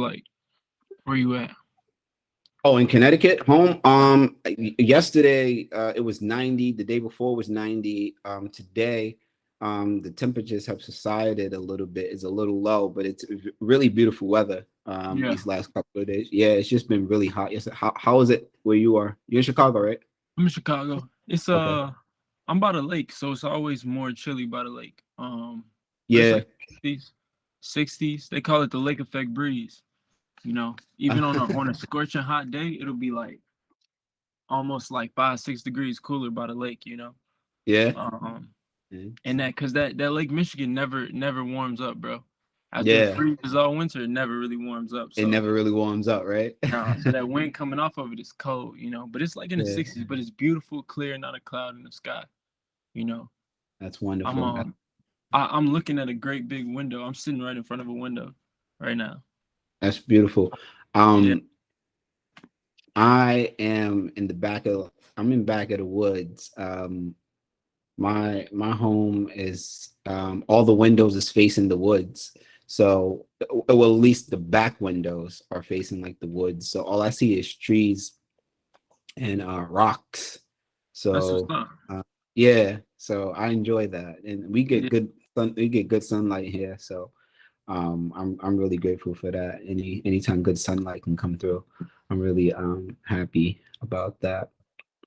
like where you at? Oh, in Connecticut, home. Yesterday it was 90. The day before was 90. Today, the temperatures have subsided a little bit. It's a little low, but it's really beautiful weather. Yeah, These last couple of days. Yeah, it's just been really hot. Yes. How is it where you are? You're in Chicago, right? I'm in Chicago. It's Okay. I'm by the lake, so it's always more chilly by the lake. But it's Yeah. like 60s, 60s. They call it the lake effect breeze. Even on a scorching hot day, it'll be like almost like 5, 6 degrees cooler by the lake. Yeah. Um, Mhm. and that Lake Michigan never warms up, bro. After it Yeah. freezes all winter, it never really warms up. It So never really warms up, right? nah, so that wind coming off of it is cold, but it's like in the Yeah. 60s, but it's beautiful, clear, not a cloud in the sky. You know, That's I'm wonderful. I'm looking at a great big window. I'm sitting right in front of a window right now. That's beautiful. Yeah, Um, I am in the back of I'm in back of the woods. My home is all the windows is facing the woods. So well, at least the back windows are facing like the woods. So all I see is trees and rocks. that's what's So up. yeah, so I enjoy that. And Yeah. we get good sunlight here. So I'm really grateful for that. Anytime good sunlight can come through, I'm really happy about that.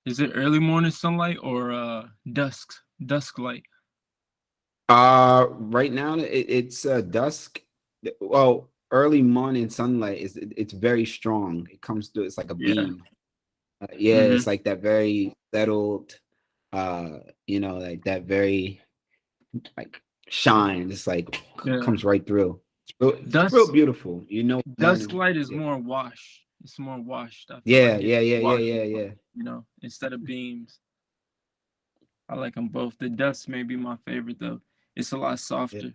Is it early morning sunlight or dusk light? Right now it's dusk. Well, early morning sunlight it's very strong. It comes through. It's like a Yeah. beam. Yeah, Mm-hmm. it's like that very settled. Like that very like shine. It's like Yeah. comes right through. It's real Dusk beautiful. dusk Morning. light is Yeah, more washed. It's more washed. I feel yeah, like it's yeah, yeah, yeah, washing, yeah, yeah. instead of beams. I like them both. The dusk may be my favorite though. It's a lot Yeah. softer,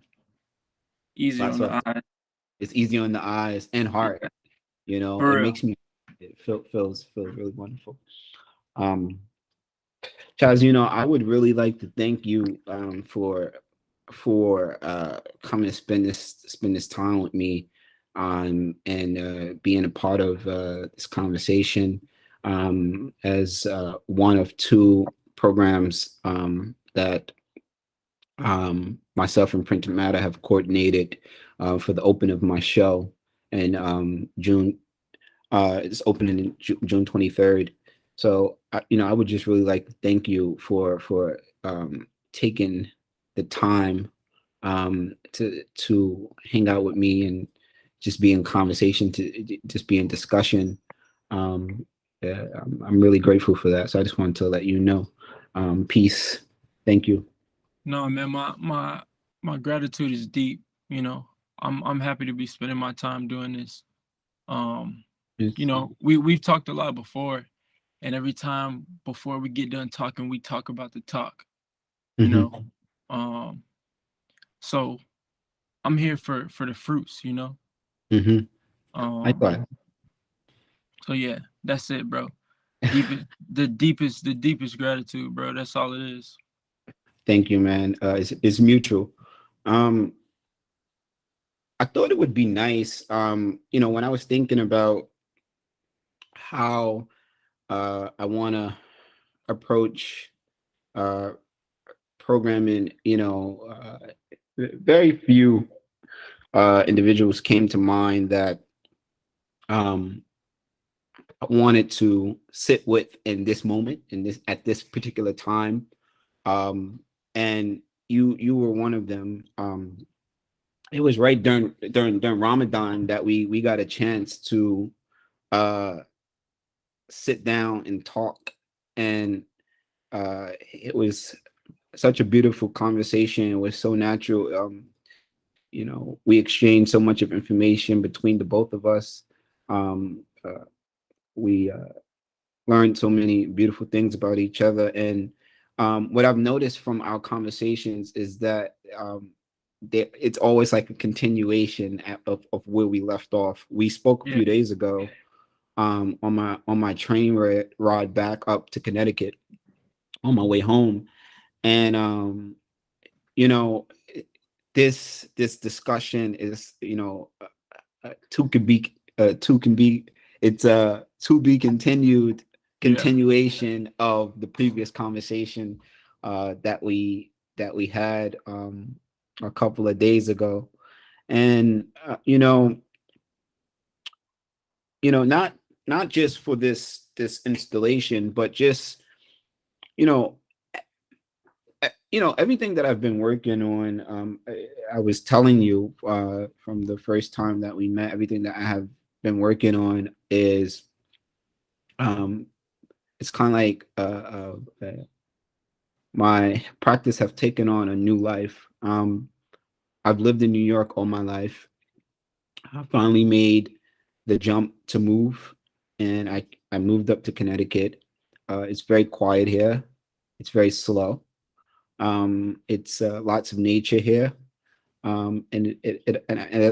easier Lots on of the eye. it's easy on the eyes and heart. Yeah, It for real. makes me it feels really wonderful. Um, Chaz, I would really like to thank you for coming to spend this time with me and being a part of this conversation as one of two programs that myself and Printed Matter have coordinated for the open of my show in June. It's opening in June 23rd. So, I would just really like to thank you for taking the time to hang out with me and just be in conversation, to just be in discussion. Um, yeah, I'm really grateful for that. So I just wanted to let you know. Peace. Thank you. No, man, my gratitude is deep. I'm happy to be spending my time doing this. Um, we've talked a lot before, and every time before we get done talking, we talk about the talk. You know, Mm-hmm. um, so I'm here for the fruits. Mm-hmm. Um, Likewise. so yeah, that's it, bro. The deepest gratitude, bro. That's all it is. Thank you, man. It's mutual. Um, I thought it would be nice, when I was thinking about how I want to approach uh, programming, very few individuals came to mind that um, I wanted to sit with in this moment, in this at this particular time, and you were one of them. It was right during Ramadan that we got a chance to uh sit down and talk, and it was such a beautiful conversation. It was so natural. We exchanged so much of information between the both of us. We learned so many beautiful things about each other, and what I've noticed from our conversations is that it's always like a continuation of where we left off. We spoke a Yeah, few days ago on my train ride back up to Connecticut on my way home, and you know this discussion is two can be two can be it's a to be continued Yeah. continuation of the previous conversation that we had a couple of days ago. And not just for this installation, but just you know everything that I've been working on. I was telling you from the first time that we met, everything that I have been working on is um it's kind of like my practice have taken on a new life. I've lived in New York all my life. I finally made the jump to move, and I moved up to Connecticut. It's very quiet here. It's very slow. It's lots of nature here. And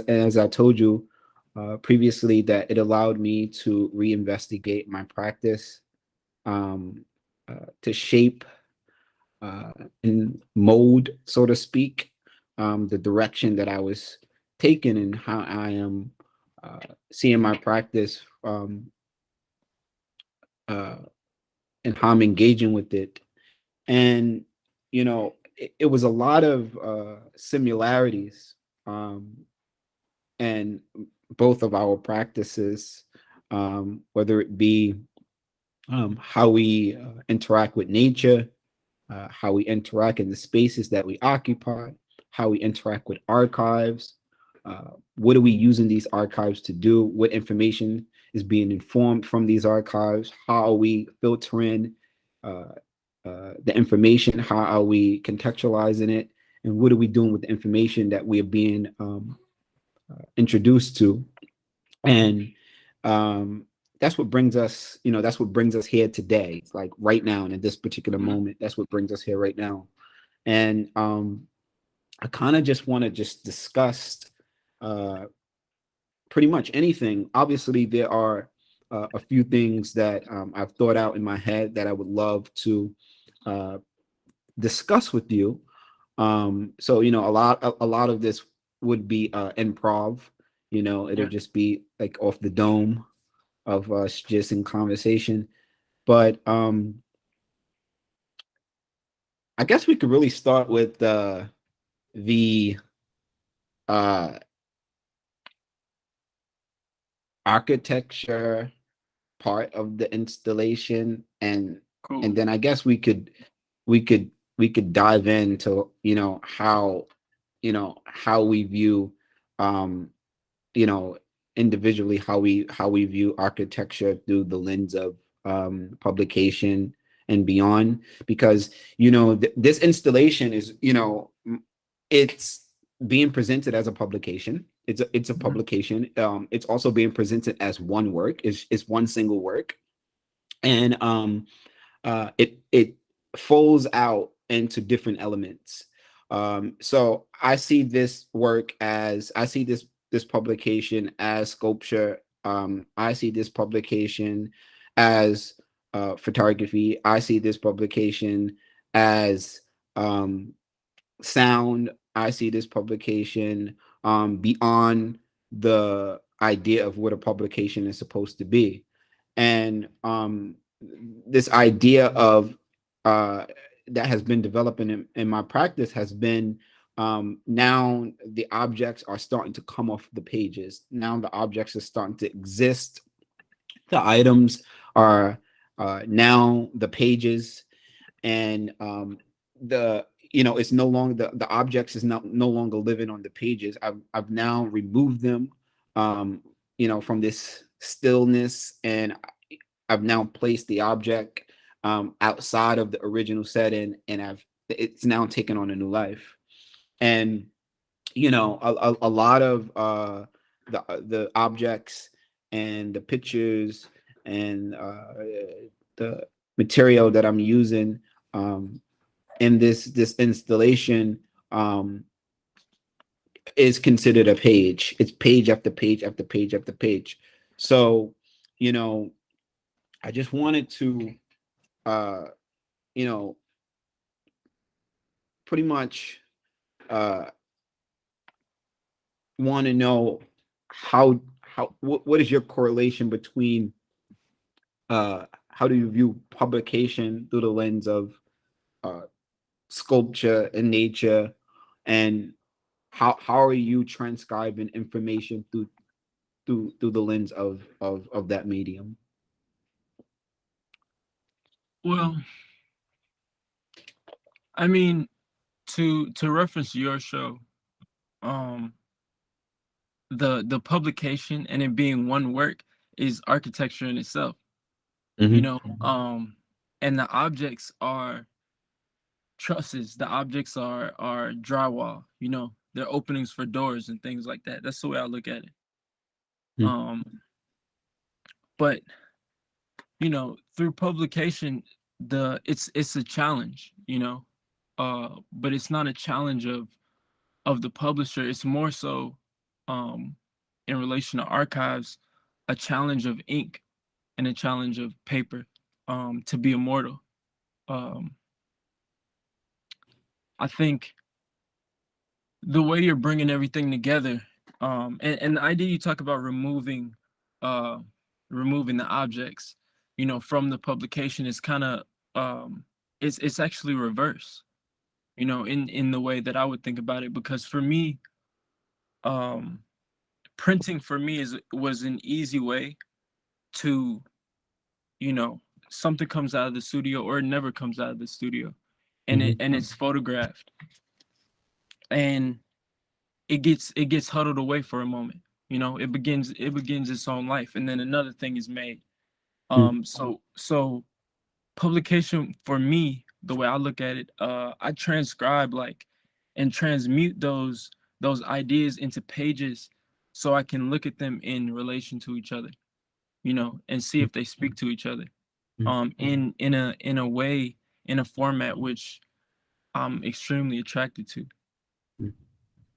as I told you previously, that it allowed me to reinvestigate my practice, to shape and mold, so to speak, the direction that I was taking and how I am seeing my practice, uh, and how I'm engaging with it. And it was a lot of similarities, and both of our practices, whether it be how we interact with nature, how we interact in the spaces that we occupy, how we interact with archives, what are we using these archives to do, what information is being informed from these archives, how are we filtering uh, the information, how are we contextualizing it, and what are we doing with the information that we are being introduced to. And that's what brings us, that's what brings us here today. It's like right now and at this particular Mhm. moment, that's what brings us here right now. And I kind of just want to just discuss uh, pretty much anything. Obviously, there are a few things that I've thought out in my head that I would love to uh, discuss with you. So a lot of this would be improv. It'll Yeah. just be like off the dome of us just in conversation. But I guess we could really start with the uh, architecture part of the installation, and Cool. then I guess we could we could dive into how we view um you know individually how we view architecture through the lens of publication and beyond, because this installation is it's being presented as a publication. It's a Mhm. publication. It's also being presented as one work. It's one single work, and it folds out into different elements. So I see this publication as sculpture. I see this publication as photography. I see this publication as um, sound. I see this publication beyond the idea of what a publication is supposed to be. And this idea of uh, that has been developing in my practice has been, now the objects are starting to come off the pages. Now the objects are starting to exist. The items are now the pages, and the it's no longer the objects is not no longer living on the pages. I've now removed them from this stillness, and I've now placed the object outside of the original setting, and it's now taken on a new life. And a lot of the objects and the pictures and the material that I'm using um, in this installation um, is considered a page. It's page after page after page after page. So, you know, I just wanted to, uh, you know, pretty much uh, want to know what is your correlation between how do you view publication through the lens of uh, sculpture and nature, and how are you transcribing information through the lens of that medium? Well, I mean, to reference your show, um, the publication and it being one work is architecture in itself, you Mm-hmm. know. And the objects are trusses, the objects are drywall, you know, they're openings for doors and things like that. That's the way I look at it. Um, but you know, through publication, it's a challenge, you know, but it's not a challenge of the publisher. It's more so, um, in relation to archives, a challenge of ink and a challenge of paper, to be immortal. Um, I think the way you're bringing everything together, and the idea you talk about uh, removing the objects, you know, from the publication is kind of, it's actually reverse, you know, in the way that I would think about it, because for me, um, printing for me was an easy way to, you know, something comes out of the studio or it never comes out of the studio, and Mm-hmm. it's photographed, and it gets huddled away for a moment. You know, it begins its own life, and then another thing is made. So publication for me, the way I look at it, I transcribe like and transmute those ideas into pages so I can look at them in relation to each other, you know, and see if they speak to each other. In a way, in a format which I'm extremely attracted to.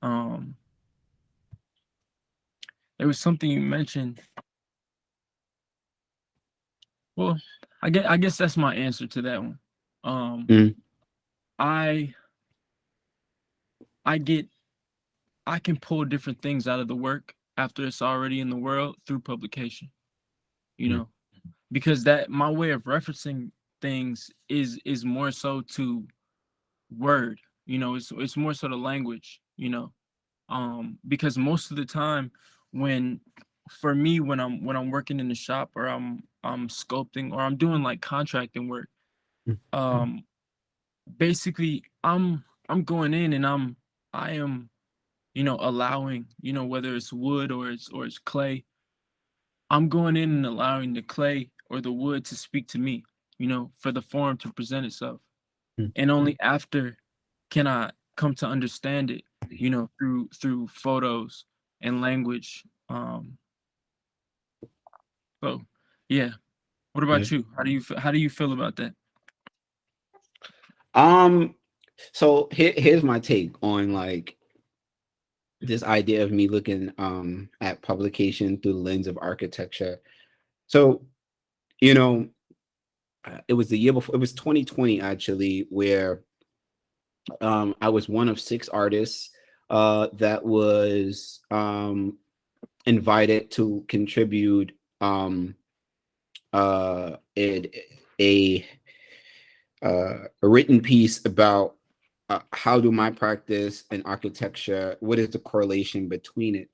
Um, there was something you mentioned. Well, I guess that's my answer to that one. Um, Mm-hmm. I I get I can pull different things out of the work after it's already in the world through publication, you know, because that my way of referencing things is more so to word, you know, it's more so to language, you know. Because most of the time when for me when I'm working in the shop or I'm sculpting or I'm doing like contracting work, um basically I'm going in and I am, you know, allowing, you know, whether it's wood or it's clay, I'm going in and allowing the clay or the wood to speak to me, you know, for the form to present itself. And only after can I come to understand it, you know, through photos and language. So yeah. What Yeah. about you? How do you feel about that? Um, so here's my take on like this idea of me looking at publication through the lens of architecture. So, you know, it was the year before, it was 2020 actually, where I was one of 6 artists that was invited to contribute in a a written piece about how do my practice and architecture, what is the correlation between it,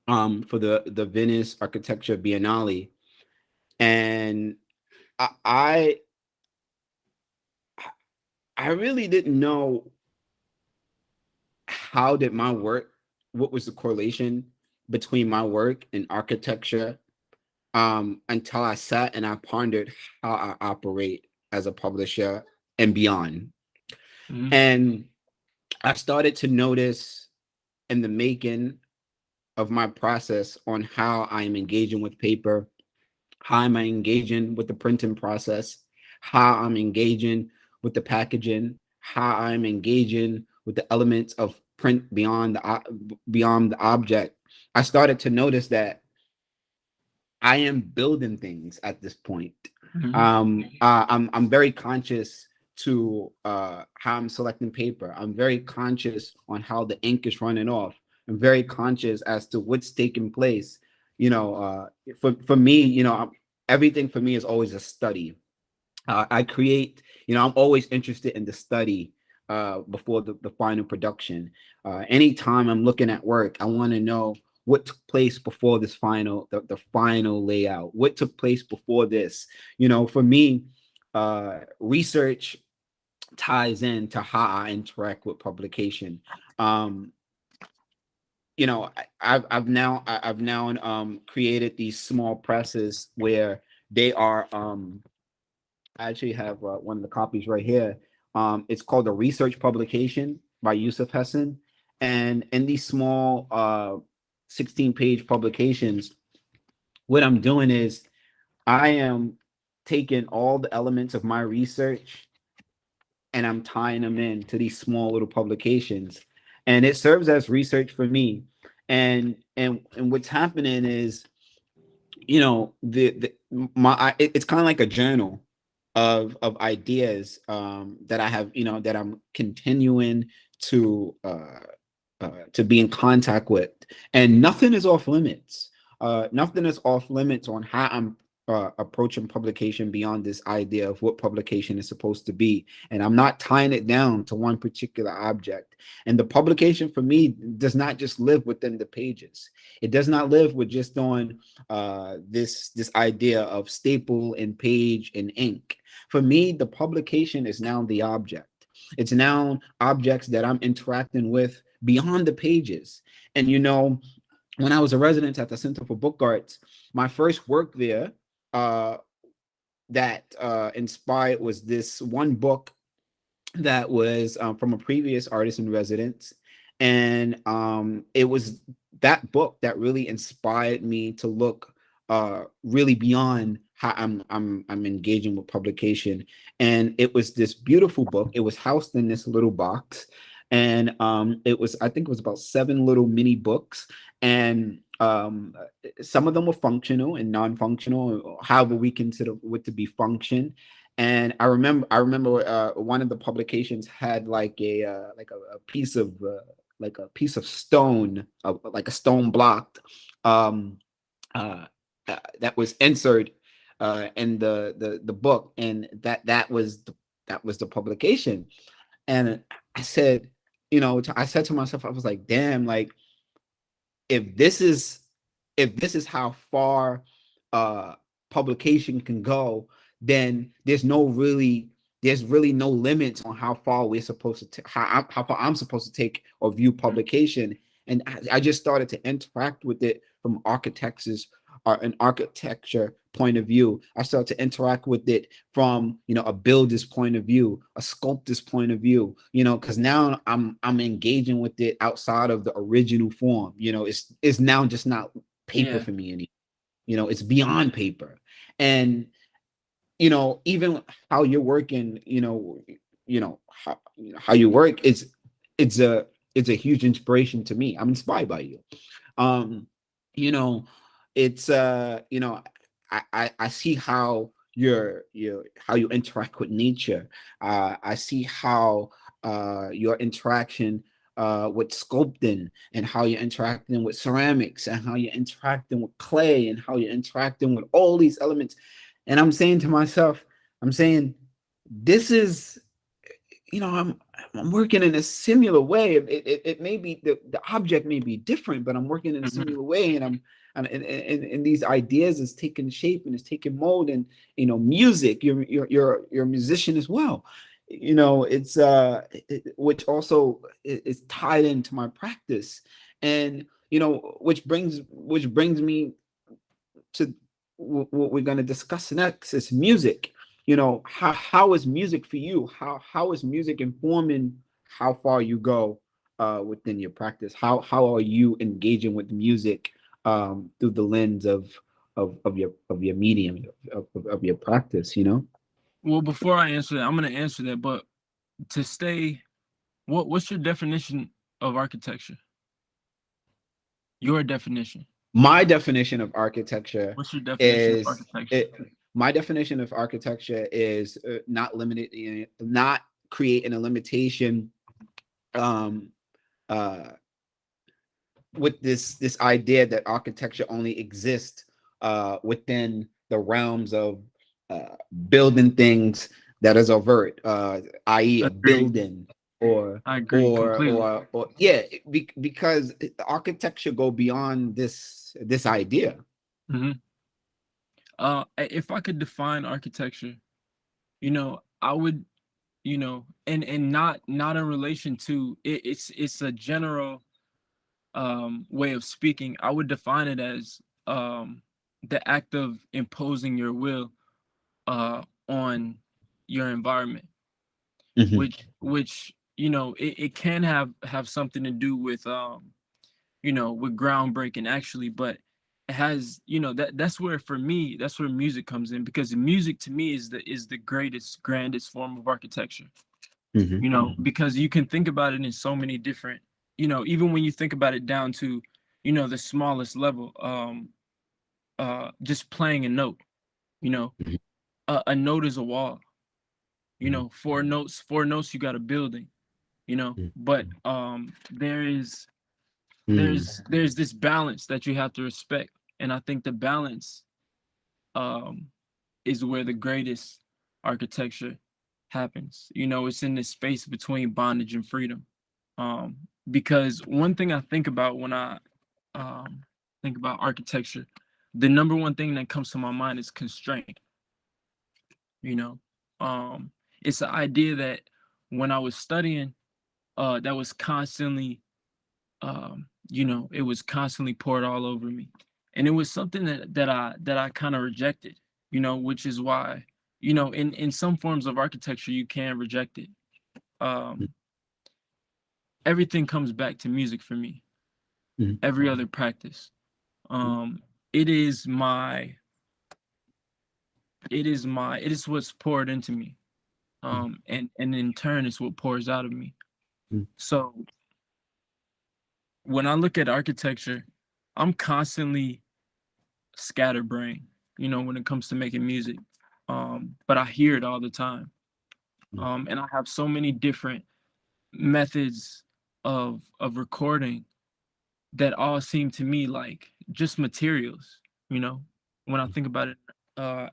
for the Venice Architecture Biennale. And I I, I really didn't know how did my work, what was the correlation between my work and architecture, until I sat and I pondered how I operate as a publisher and beyond. Hmm. And I started to notice in the making of my process on how I am engaging with paper, how am I engaging with the printing process, how I'm engaging with the packaging, how I'm engaging with the elements of print beyond the object. I started to notice that I am building things at this point. Hmm. I'm very conscious to how I'm selecting paper. I'm very conscious on how the ink is running off. I'm very conscious as to what's taking place. For me, everything for me is always a study. I create, I'm always interested in the study before the final production. Anytime I'm looking at work, I want to know what took place before this the final layout, what took place before this. For me, research ties into how I interact with publication. Um, I've now created these small presses where they are I actually have one of the copies right here. It's called a research publication by Yusuf Hassan. And in these small 16-page publications, what I'm doing is I am taking all the elements of my research and I'm tying them into these small little publications. And it serves as research for me. And what's happening is, it's kind of like a journal of ideas that I have, that I'm continuing to be in contact with, and nothing is off limits. Nothing is off limits on how I'm approaching publication beyond this idea of what publication is supposed to be. And I'm not tying it down to one particular object. And the publication for me does not just live within the pages. It does not live with just on this idea of staple and page and ink. For me, the publication is now the object. It's now objects that I'm interacting with beyond the pages. And when I was a resident at the Center for Book Arts, my first work there that inspired was this one book that was from a previous artist in residence. And it was that book that really inspired me to look really beyond how I'm engaging with publication. And it was this beautiful book. It was housed in this little box. And I think it was about 7 little mini books. And some of them were functional and non-functional, however we consider what to be function. And I remember one of the publications had like a piece of stone, like a stone block, that was inserted in the book, and that was the publication. And I said, I said to myself, I was like, damn, like if this is how far publication can go, then there's really no limits on how far we're supposed to how far I'm supposed to take or view publication. And I just started to interact with it from an architecture point of view. I started to interact with it from a builder's point of view, a sculptor's point of view, because now I'm engaging with it outside of the original form. It's now just not paper for me anymore. It's beyond paper. And even how you're working, how you work, it's a huge inspiration to me. I'm inspired by you. It's I see how how you interact with nature. I see how your interaction with sculpting, and how you're interacting with ceramics, and how you're interacting with clay, and how you're interacting with all these elements. And I'm saying to myself, this is, I'm working in a similar way. It may be the object may be different, but I'm working in a similar way, and these ideas is taking shape and it's taking mold. And music, you're a musician as well. It's which also is tied into my practice, and which brings me to what we're going to discuss next is music. How is music for you? How is music informing how far you go within your practice? How are you engaging with music through the lens of your medium, of your practice? Well, before I answer that, I'm going to answer that, but to stay, what's your definition of architecture? Your definition. My definition of architecture What's your definition of architecture? My definition of architecture is not limited, not creating a limitation with this idea that architecture only exists within the realms of building things that is overt, i.e., a Agreed. building or I agree completely. yeah, because architecture go beyond this idea. Hmm. If I could define architecture, I would, and not in relation to it, it's a general way of speaking. I would define it as the act of imposing your will on your environment, Mhm, which it can have something to do with groundbreaking actually, but it has, that's where, for me, that's where music comes in, because music to me is the greatest, grandest form of architecture. mhm, Because you can think about it in so many different, even when you think about it down to the smallest level, just playing a note. you know mhm, a note is a wall. mhm, Four notes, you got a building. But there is mhm, there's this balance that you have to respect, and I think the balance um is where the greatest architecture happens. It's in this space between bondage and freedom. um because one thing I think about when I think about architecture, the number one thing that comes to my mind is constraint. you know um it's the idea that when I was studying, that was constantly, it was constantly poured all over me, and it was something that I kind of rejected. Which is why, in some forms of architecture you can reject it. um Everything comes back to music for me. mhm, Every other practice, um it is my it is what's poured into me, and in turn it's what pours out of me. mhm, So when I look at architecture, I'm constantly scatterbrained, when it comes to making music. But I hear it all the time. mhm, And I have so many different methods of recording that all seem to me like just materials, when I think about it,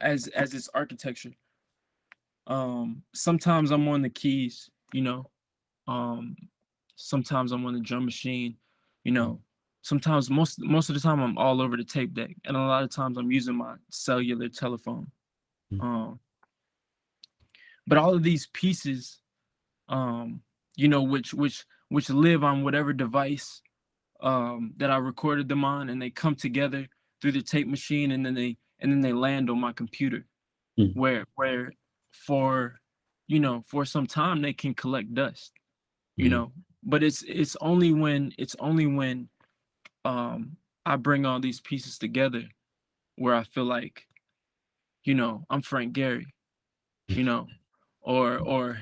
as its architecture. Sometimes I'm on the keys, um, sometimes I'm on the drum machine, you know. Sometimes, most of the time, I'm all over the tape deck, and a lot of times I'm using my cellular telephone. mhm, Um, but all of these pieces, um, which live on whatever device that I recorded them on, and they come together through the tape machine, and then they land on my computer, mhm, where for for some time they can collect dust, you mhm, know. But it's only when I bring all these pieces together where I feel like, I'm Frank Gehry, you know, or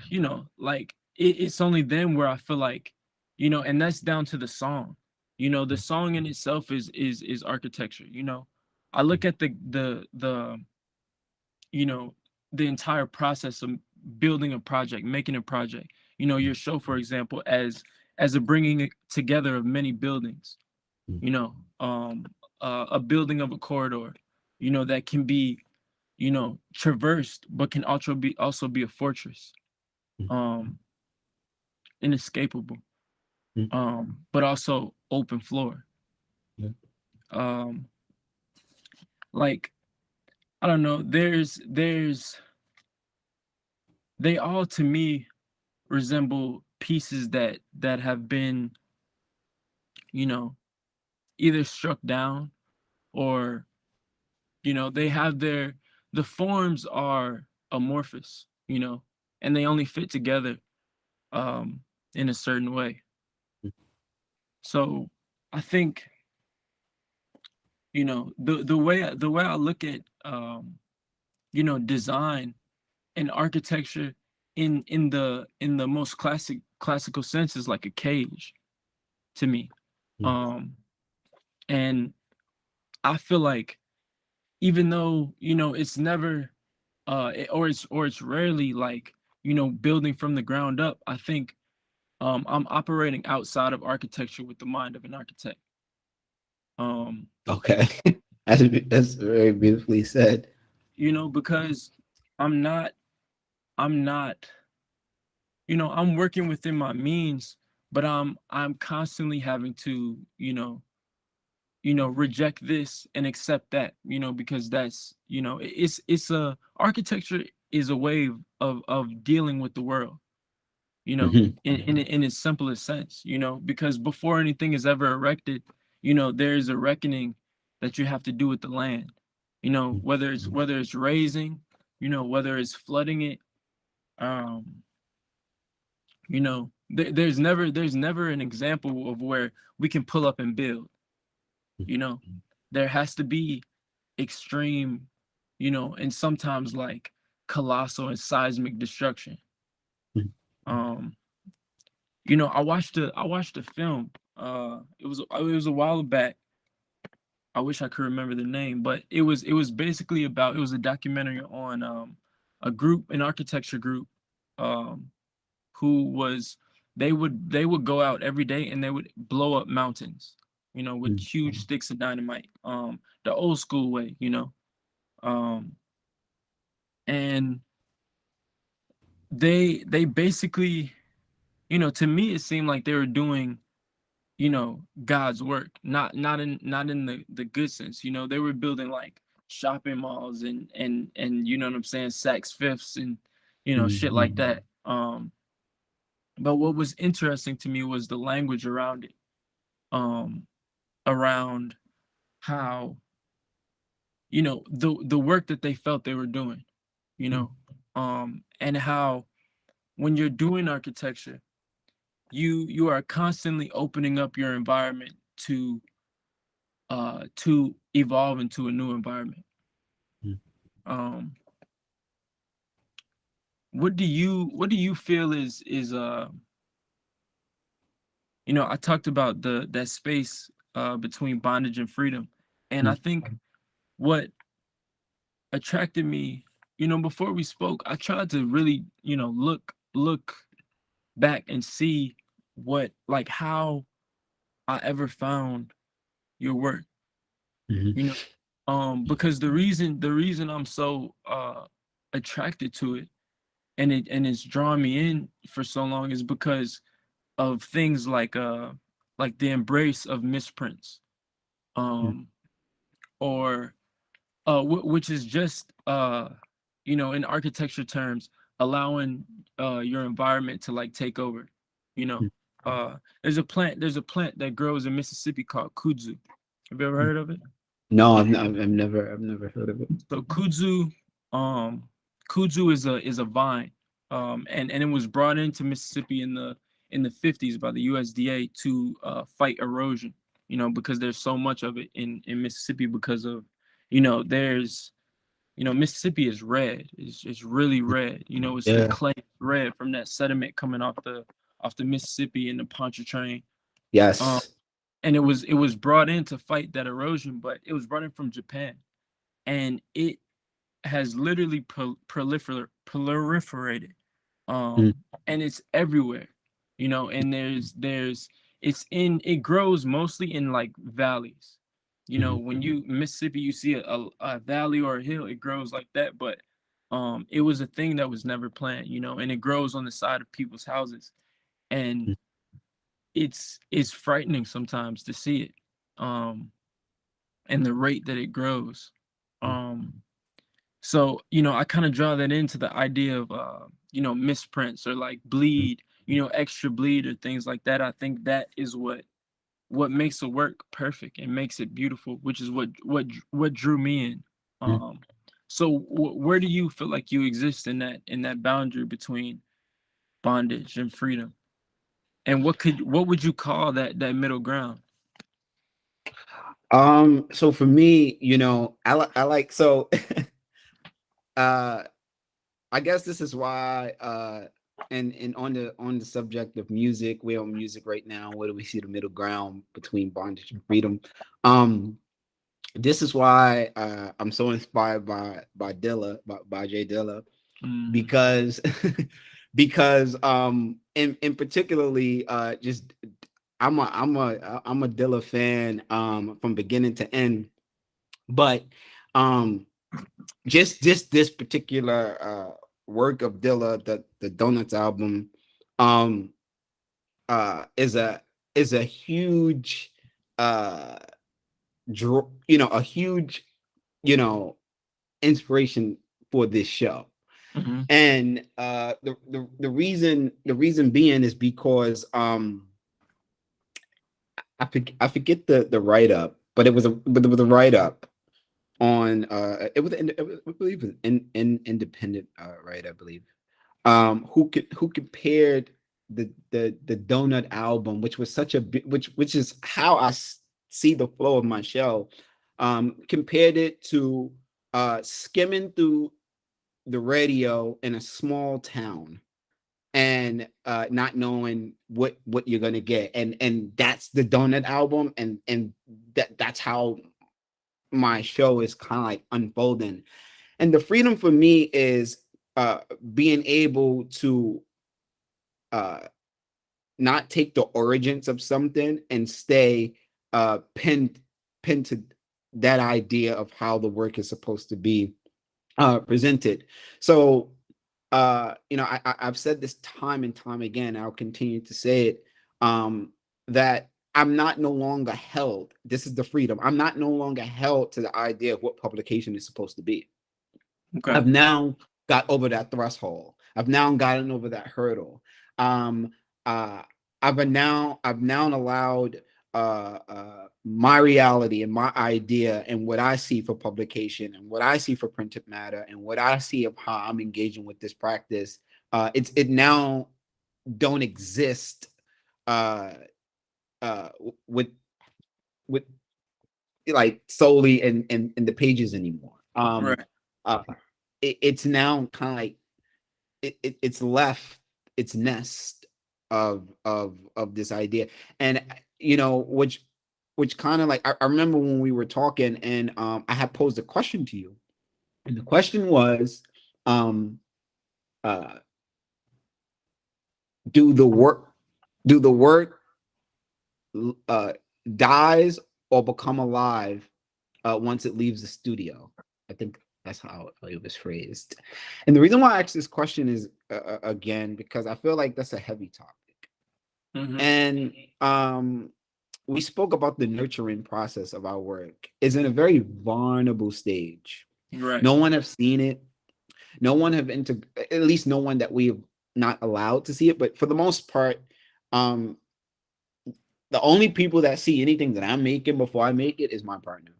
like it's only then where I feel like, and that's down to the song. The song in itself is architecture. I look at you know the entire process of building a project, making a project. Your show, for example, as a bringing together of many buildings. mhm, You know, a building of a corridor, that can be, traversed, but can also be a fortress, mhm, um, inescapable, mhm, but also open floor. yeah, Um, like, I don't know, they all to me resemble pieces that have been, you know, either struck down, or, they have the forms are amorphous, and they only fit together um in a certain way. So I think, the way I look at design and architecture in the most classical sense is like a cage to me. mhm, um and I feel like, even though, it's never or it's rarely like, building from the ground up, I think I'm operating outside of architecture with the mind of an architect. Okay. That's very beautifully said. Because I'm not, I'm not, I'm working within my means, but I'm constantly having to, reject this and accept that, because that's, it's a architecture is a way of dealing with the world, Mhm, in its simplest sense, because before anything is ever erected, there is a reckoning that you have to do with the land, whether it's raising, whether it's flooding it, um, there's never an example of where we can pull up and build, you know. There has to be extreme, and sometimes like colossal and seismic destruction. Um, I watched a film. It was a while back. I wish I could remember the name, but it was basically about, it was a documentary on an architecture group, um who was they would go out every day and they would blow up mountains, with huge sticks of dynamite, the old school way, um and they basically, to me it seemed like they were doing, God's work, not in the good sense. They were building like shopping malls and you know what I'm saying, Saks Fifths and shit like that. But what was interesting to me was the language around it, um around how, the work that they felt they were doing, you know and how when you're doing architecture, you are constantly opening up your environment to evolve into a new environment. um what do you feel is I talked about that space between bondage and freedom, and I think what attracted me, before we spoke, I tried to really, look back and see what, like, how I ever found your work, you know because the reason I'm so attracted to it, and it's drawn me in for so long, is because of things like the embrace of misprints, um or which is just, in architecture terms, allowing your environment to like take over, you know there's a plant that grows in Mississippi called kudzu. Have you ever heard of it? No, I've never heard of it. So um kudzu is a vine, and it was brought into Mississippi in the 50s by the USDA to fight erosion, because there's so much of it in Mississippi, because of, there's, Mississippi is red. It's really red. It's the Yeah. clay red from that sediment coming off the Mississippi in the Pontchartrain. Um, Yes. and it was brought in to fight that erosion, but it was brought in from Japan, and it has literally proliferated, Mm, and it's everywhere, and it grows mostly in like valleys. mhm, When you Mississippi, you see a valley or a hill, it grows like that, but it was a thing that was never planned, and it grows on the side of people's houses, and mm, it's frightening sometimes to see it, um and the rate that it grows. mm, um so, I kind of draw that into the idea of, misprints or like mm, bleed, extra bleed or things like that. I think that is what makes a work perfect and makes it beautiful, which is what drew me in. mm. Um, so where do you feel like you exist in that boundary between bondage and freedom? And what would you call that middle ground? So for me, I like so uh I guess this is why and on the subject of music, we're on music right now. Where do we see the middle ground between bondage and freedom? Um this is why I'm so inspired by Dilla, by Jay Dilla, Mm, because because in particularly just I'm a Dilla fan from beginning to end. But just this particular work of Dilla, the Donuts album, um is a huge uh a huge you know inspiration for this show. Mm-hmm. And the reason being is because I forget the write up, but it was a write up on I believe it was in independent right, I believe, who compared the Donut album, which was such a which is how I see the flow of my show, compared it to skimming through the radio in a small town and not knowing what you're gonna get, and that's the Donut album, and that's how my show is kind of like unfolding. And the freedom for me is being able to uh not take the origins of something and stay pinned to that idea of how the work is supposed to be presented. So I've said this time and time again, I'll continue to say it, that I'm not no longer held. This is the freedom. I'm not no longer held to the idea of what publication is supposed to be. Okay. I've now got over that threshold. I've now gotten over that hurdle. Um, uh, I've now allowed my reality and my idea and what I see for publication and what I see for printed matter and what I see of how I'm engaging with this practice. It now don't exist uh, with with like solely in the pages anymore. Right. Uh, it's now kind of like it's left its nest of this idea, and which kind of like I remember when we were talking, and I had posed a question to you, and the question was, um uh do the work do the work uh dies or become alive once it leaves the studio? I think that's how it was phrased. And the reason why I asked this question is again because I feel like that's a heavy topic. Mm-hmm. And we spoke about the nurturing process of our work is in a very vulnerable stage. Right. No one have seen it. No one have at least no one that we have not allowed to see it. But for the most part, um, the only people that see anything that I'm making before I make it is my partner.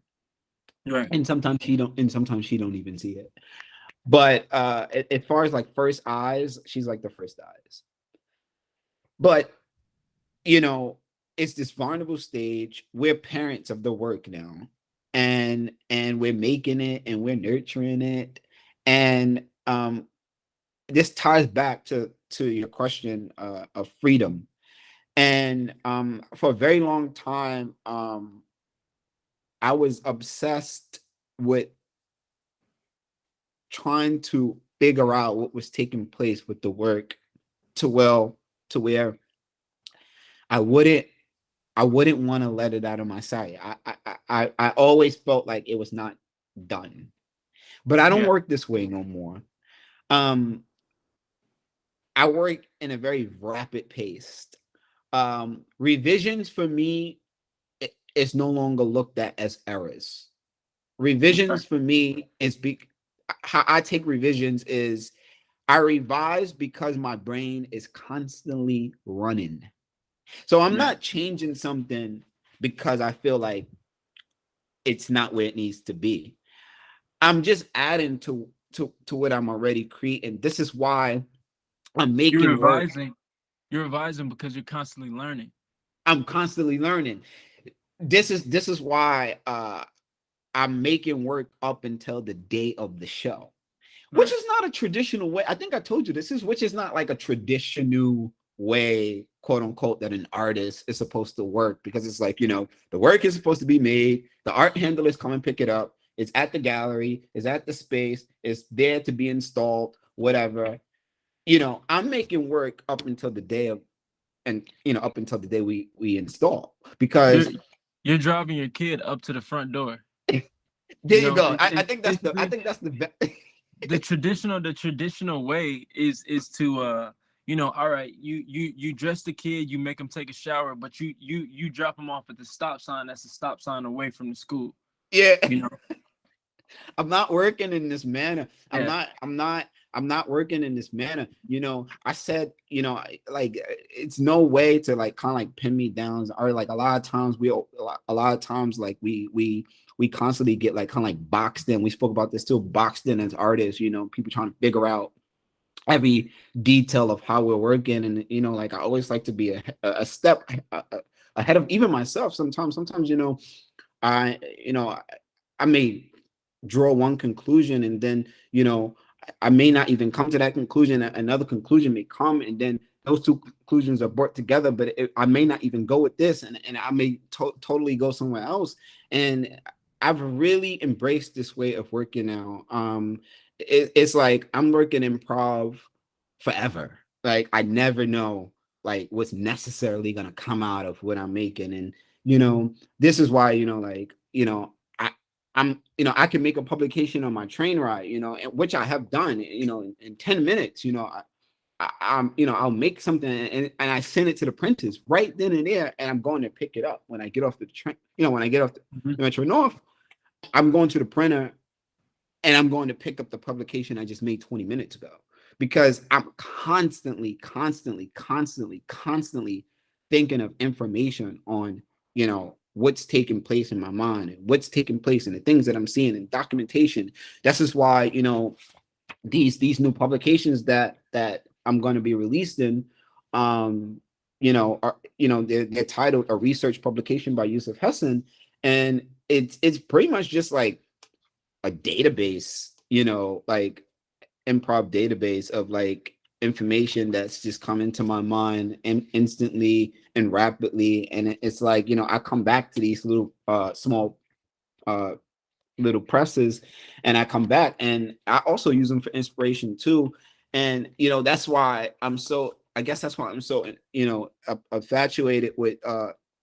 Right. And sometimes she don't even see it. But as far as like first eyes, she's like the first eyes. But you know, it's this vulnerable stage. We're parents of the work now, and we're making it and we're nurturing it. And this ties back to your question of freedom. And for a very long time, I was obsessed with trying to figure out what was taking place with the work to where I wouldn't I wouldn't want to let it out of my sight. I always felt like it was not done. But I don't Yeah. work this way no more. Um I work in a very rapid pace. Revisions for me is no longer looked at as errors. Okay. Revisions for me how I take revisions is I revise because my brain is constantly running. So I'm Yeah. not changing something because I feel like it's not where it needs to be. I'm just adding to what I'm already creating. This is why I'm You're making work. revising. You're revising because you're constantly learning. I'm constantly learning. This is why I'm making work up until the day of the show, which Right. is not a traditional way. I think I told you which is not like a traditional way, quote unquote, that an artist is supposed to work, because it's like, the work is supposed to be made, the art handlers come and pick it up, it's at the gallery, it's at the space, it's there to be installed, whatever. I'm making work up until the day of and up until the day we install, You're because you're driving your kid up to the front door. there you go. I think that's Basically the traditional way is to all right, you dress the kid, you make him take a shower, but you drop him off at the stop sign. That's a stop sign away from the school. Yeah. You know. I'm not working in this manner. Yeah. I'm not working in this manner. I said, like, it's no way to like kind of like pin me down, or like a lot of times like we constantly get like kind of like boxed in. We spoke about this too, boxed in as artists, people trying to figure out every detail of how we're working. And like I always like to be a step ahead of even myself. Sometimes I I may draw one conclusion, and then I may not even come to that conclusion. Another conclusion may come, and then those two conclusions are brought together, but I may not even go with this, and I may totally go somewhere else. And I've really embraced this way of working now. It's like I'm working improv forever. Like I never know like what's necessarily gonna come out of what I'm making. And this is why like I can make a publication on my train ride, which I have done, in 10 minutes. I'll make something, and I send it to the printers right then and there, and I'm going to pick it up when I get off the train. When I get off the metro north, I'm going to the printer, and I'm going to pick up the publication I just made 20 minutes ago, because I'm constantly thinking of information on, what's taking place in my mind, and what's taking place in the things that I'm seeing in documentation. This is why, these new publications that I'm going to be released in, they're titled A Research Publication by Yusuf Hassan. And it's pretty much just like a database, like improv database of like information that's just coming to my mind and instantly and rapidly. And it's like, I come back to these little small little presses, and I come back and I also use them for inspiration too. And that's why I'm so, I guess that's why I'm so infatuated with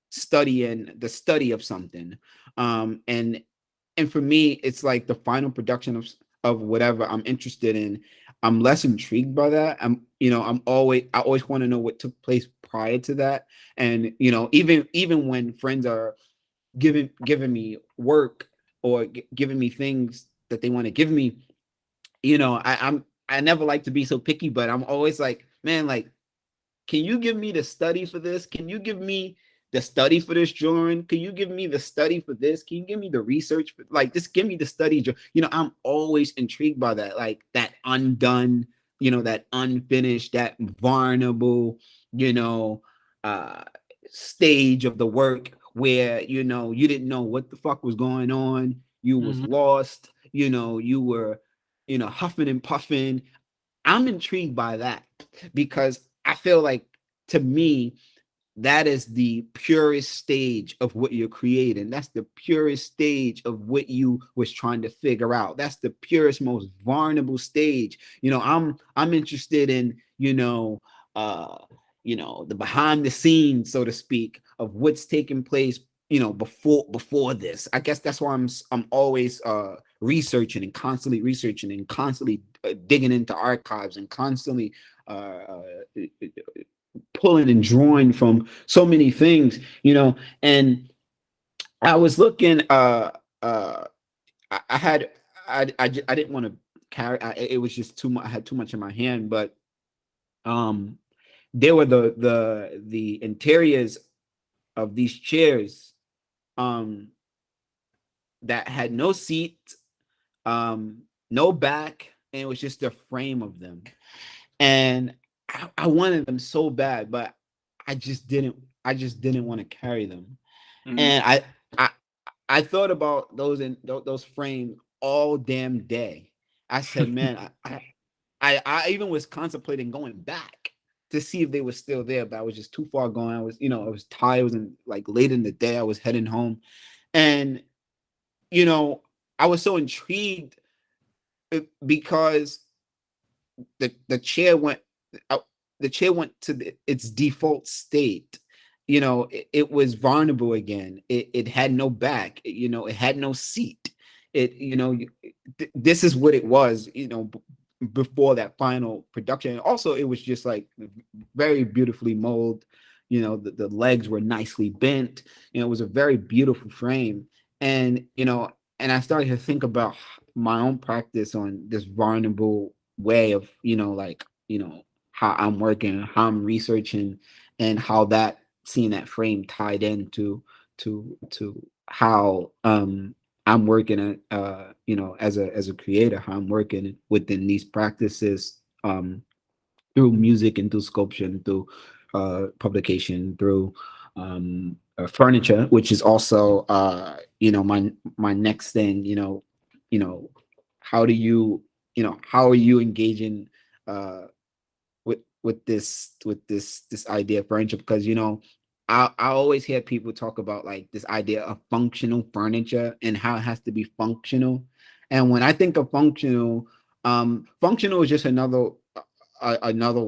studying the study of something. And for me, it's like the final production of whatever I'm interested in. I'm less intrigued by that. I always want to know what took place prior to that. And even when friends are giving me work, or giving me things that they want to give me, I never like to be so picky, but I'm always like, man, like, can you give me the study for this? Can you give me the study for this drawing? Can you give me the study for this? Can you give me the research? Like, just give me the study. I'm always intrigued by that, like that undone, that unfinished, that vulnerable, uh, stage of the work where, you didn't know what the fuck was going on. You was lost, you were, huffing and puffing. I'm intrigued by that, because I feel like, to me, that is the purest stage of what you're creating. That's the purest stage of what you was trying to figure out. That's the purest, most vulnerable stage. I'm interested in, the behind the scenes, so to speak, of what's taking place, before this. I guess that's why I'm always researching and constantly digging into archives, and constantly pulling and drawing from so many things. And I was looking, I had, I didn't want to carry, it was just too much. I had too much in my hand, but there were the interiors of these chairs, that had no seat, no back, and it was just the frame of them. And I wanted them so bad, but I just didn't want to carry them. And I I thought about those frames all damn day. I said, man, I even was contemplating going back to see if they were still there, but I was just too far gone. I was, I was tired. It was like late in the day. I was heading home. And I was so intrigued, because the chair went, the chair went to its default state. It was vulnerable again. It had no back. It had no seat. This is what it was. Before that final production. Also, it was just like very beautifully molded. The legs were nicely bent. It was a very beautiful frame. And I started to think about my own practice on this vulnerable way of, how I'm working, how I'm researching, and how that seeing that frame tied into to how I'm working at as a creator, how I'm working within these practices through music and through sculpture and through publication, through furniture, which is also my next thing. How do how are you engaging with this idea of furniture? Because I always hear people talk about like this idea of functional furniture and how it has to be functional. And when I think of functional is just another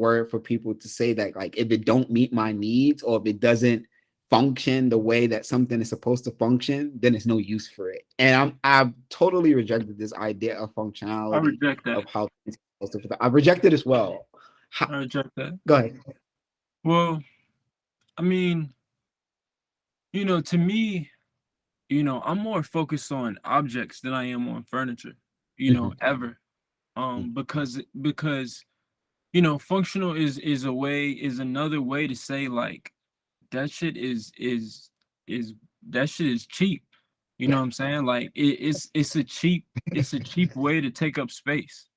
word for people to say that, like, if it don't meet my needs, or if it doesn't function the way that something is supposed to function, then it's no use for it. And I've totally rejected this idea of I functionality reject that. of how things are supposed to. I reject it as well. I reject that. Go ahead. Well, I mean, to me, I'm more focused on objects than I am on furniture, Mhm, ever. Because functional is another way to say, like, that shit is that shit is cheap. You know what I'm saying? Like, it's a cheap way to take up space.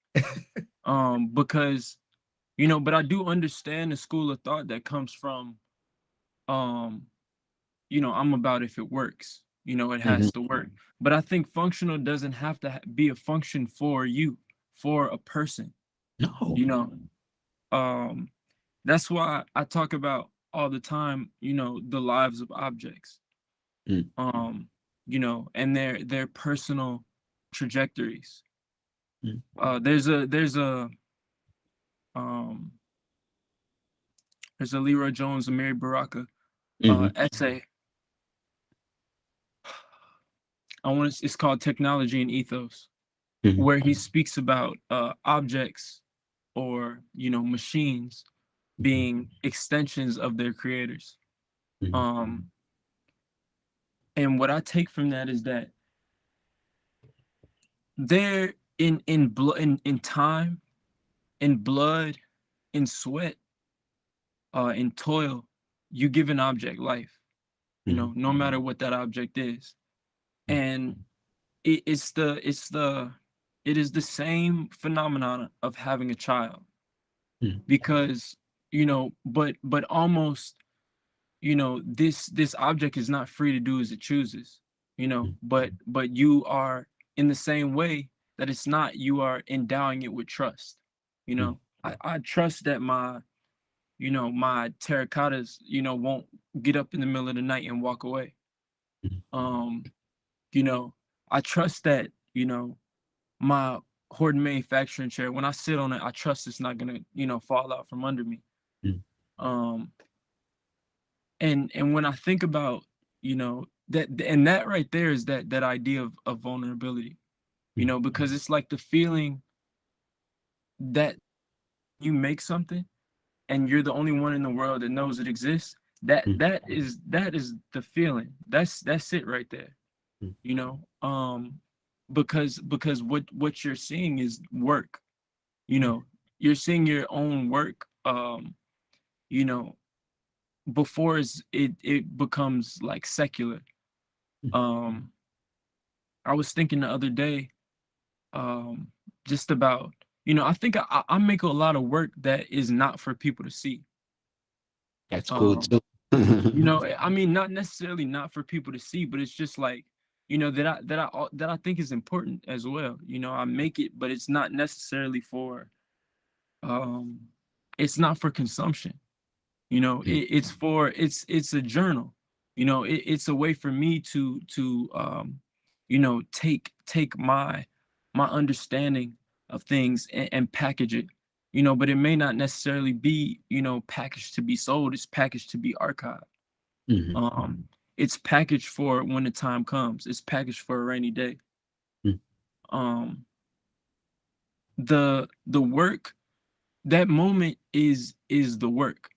Because but I do understand the school of thought that comes from um I'm about if it works. It mhm. has to work. But I think functional doesn't have to be a function for you, for a person. No. You know, um, that's why I talk about all the time. The lives of objects. Mm, And their personal trajectories. mm, There's a um Leroy Jones and Mary Baraka mhm, essay. It's called Technology and Ethos, mhm, where he speaks about objects, or machines, being extensions of their creators. mhm, um and what I take from that is that they're in blood, in time, in blood, in sweat, in toil, you give an object life, mhm, no matter what that object is. mm, And it is the same phenomenon of having a child. mm, Because but almost, this object is not free to do as it chooses. mm, But you are, in the same way that it's not, you are endowing it with trust. mm, I trust that my terracottas won't get up in the middle of the night and walk away. mm, um you know I trust that my Horton manufacturing chair, when I sit on it, I trust it's not gonna fall out from under me. mm, um and when I think about that right there is that idea of vulnerability. mm, Because it's like the feeling that you make something and you're the only one in the world that knows it exists. that mm, that is that is the feeling. That's it right there. mm, you know because what you're seeing is work. you mm, know you're seeing your own work, you know before it becomes like secular. mm. um I was thinking the other day, um just about, I think I make a lot of work that is not for people to see. That's cool um too. I mean, not necessarily not for people to see, but it's just like, that I think is important as well. I make it, but it's not necessarily for, um it's not for consumption. Mm, It's a journal. It's a way for me to take my understanding of things, and package it. but it may not necessarily be, packaged to be sold. It's packaged to be archived. Mhm. It's packaged for when the time comes. It's packaged for a rainy day. Mm. Um, the work, that moment is the work.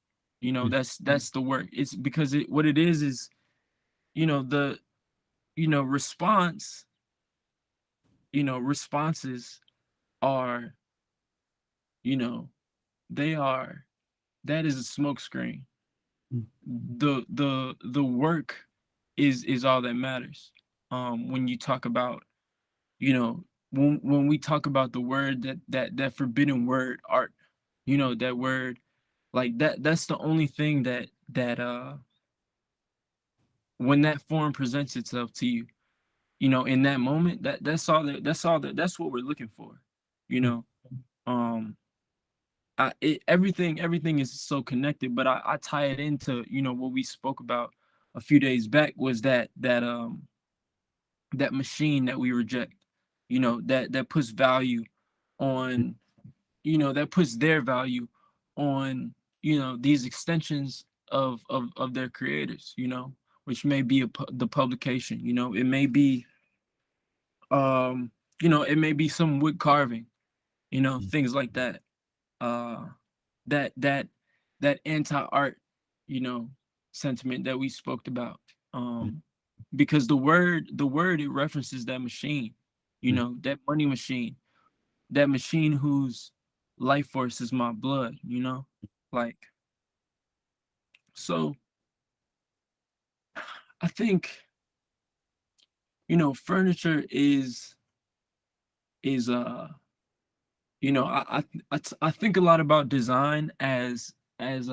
Mm. That's the work. It's because what it is, the response, responses are, you know, they are that is a smoke screen. Mm. The work is all that matters. When you talk about, when we talk about the word, that forbidden word, art, that word, like that's the only thing that when that form presents itself to you, in that moment, that's what we're looking for, you Mm. know. Um everything is so connected, but I tie it into, what we spoke about a few days back, was that machine that we reject, that puts value on, that puts their value on, these extensions of their creators, which may be the publication, it may be, it may be some wood carving, Mm. things like that. uh that that that anti-art, you know sentiment that we spoke about. Mm. Because the word, it references that machine, Mm. that money machine, that machine whose life force is my blood, like. So I think, furniture is I think a lot about design as as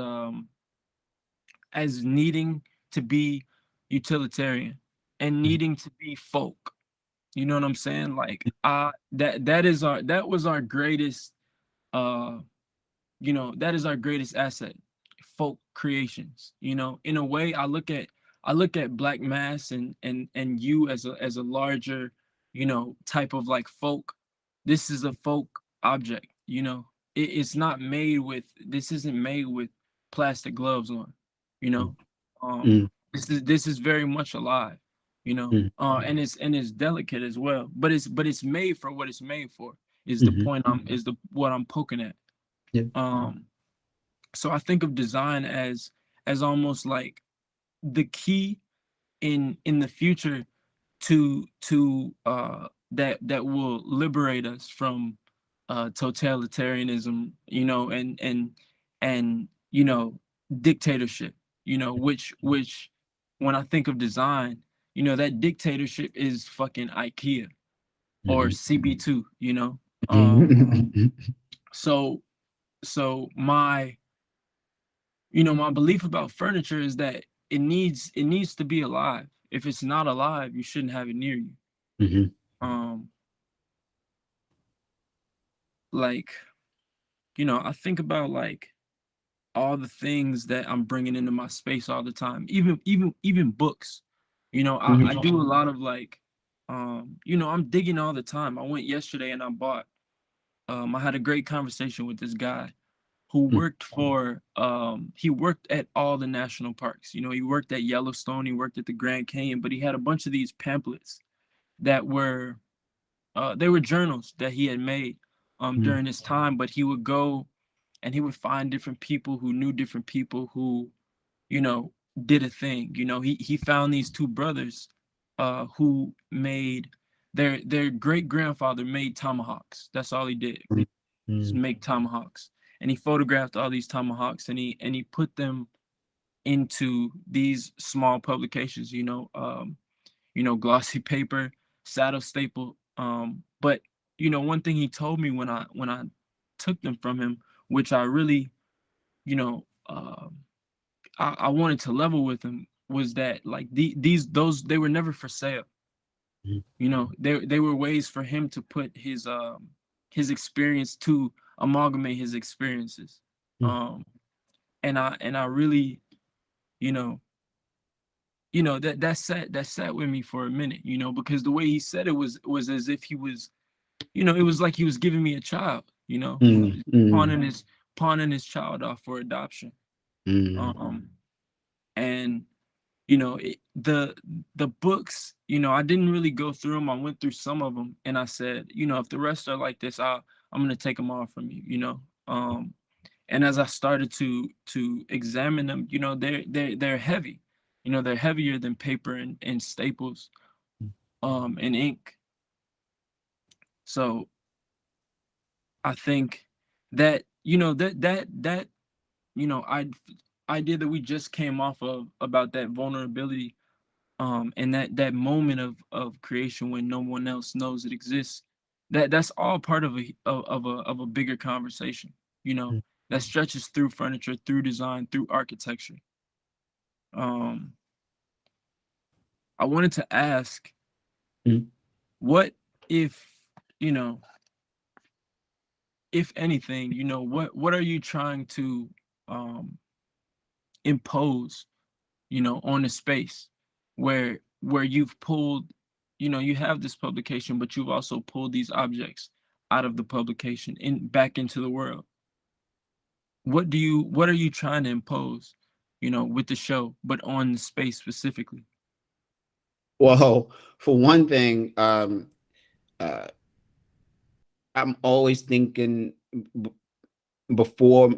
needing to be utilitarian and Mm. needing to be folk. You know what I'm saying? Like, that was our greatest, uh that is our greatest asset, folk creations. In a way, I look at Black Mass and you as a larger, type of like folk. This is a folk object. It's not made with, this isn't made with plastic gloves on. You Mm. know, Mm. this is very much alive. Mm. And it's delicate as well, but it's made for what it's made for. Is the Mhm. point I'm is the what I'm poking at. Yeah. um so I think of design as almost like the key in the future to that will liberate us from totalitarianism, and dictatorship, which when I think of design, that dictatorship is fucking IKEA or Mhm. CB2, Mhm. so my belief about furniture is that it needs to be alive. If it's not alive, you shouldn't have it near you. Mhm. Um, like, I think about like all the things that I'm bringing into my space all the time, even books. I Mhm. do a lot of like, I'm digging all the time. I went yesterday and I bought. I had a great conversation with this guy who Mm. worked at all the national parks. He worked at Yellowstone, he worked at the Grand Canyon, but he had a bunch of these pamphlets that were they were journals that he had made Mm. during his time. But he would go and he would find different people who knew different people who, you know, did a thing. He found these two brothers who made their great grandfather made tomahawks. That's all he did. Just Mm. make tomahawks. And he photographed all these tomahawks, and he put them into these small publications, glossy paper, saddle staple. But one thing he told me when I took them from him, which I really, you know, I wanted to level with him, was that like those they were never for sale. Mm. They were ways for him to put his experience, to amalgamate his experiences. Mm. Um, and I really, you know, that sat with me for a minute, because the way he said it was as if he was, it was like he was giving me a child. who mm, mm, pawning his pawning his child off for adoption. mm, Um, and the books, I didn't really go through them. I went through some of them, and I said, if the rest are like this, I'm gonna take them all from you. And as I started to examine them, they're heavy. They're heavier than paper and staples, and ink. So I think that I idea that we just came off of about that vulnerability, and that moment of creation when no one else knows it exists, that's all part of a bigger conversation, mm, that stretches through furniture, through design, through architecture. um I wanted to ask, mm. what if, you know if anything, what are you trying to um impose, on a space where you've pulled, you have this publication, but you've also pulled these objects out of the publication and back into the world. What are you trying to impose, with the show, but on the space specifically? Well, for one thing, uh, I'm always thinking before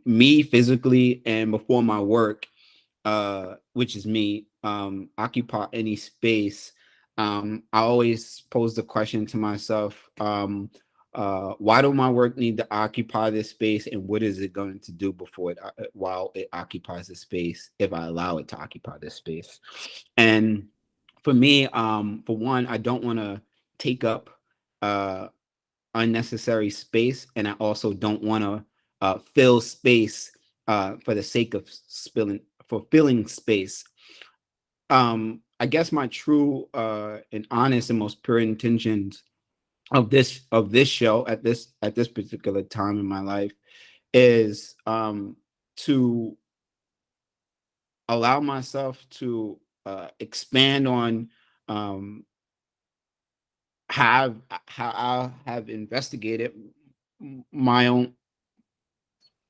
me physically and before my work, which is me, occupy any space. I always pose the question to myself, why do my work need to occupy this space, and what is it going to do before while it occupies the space, if I allow it to occupy this space? And for me, for one, I don't want to take up uh unnecessary space, and I also don't want to fill space for the sake of fulfilling space. I guess my true and honest and most pure intentions of this show at this particular time in my life is to allow myself to expand on um, have how I have investigated my own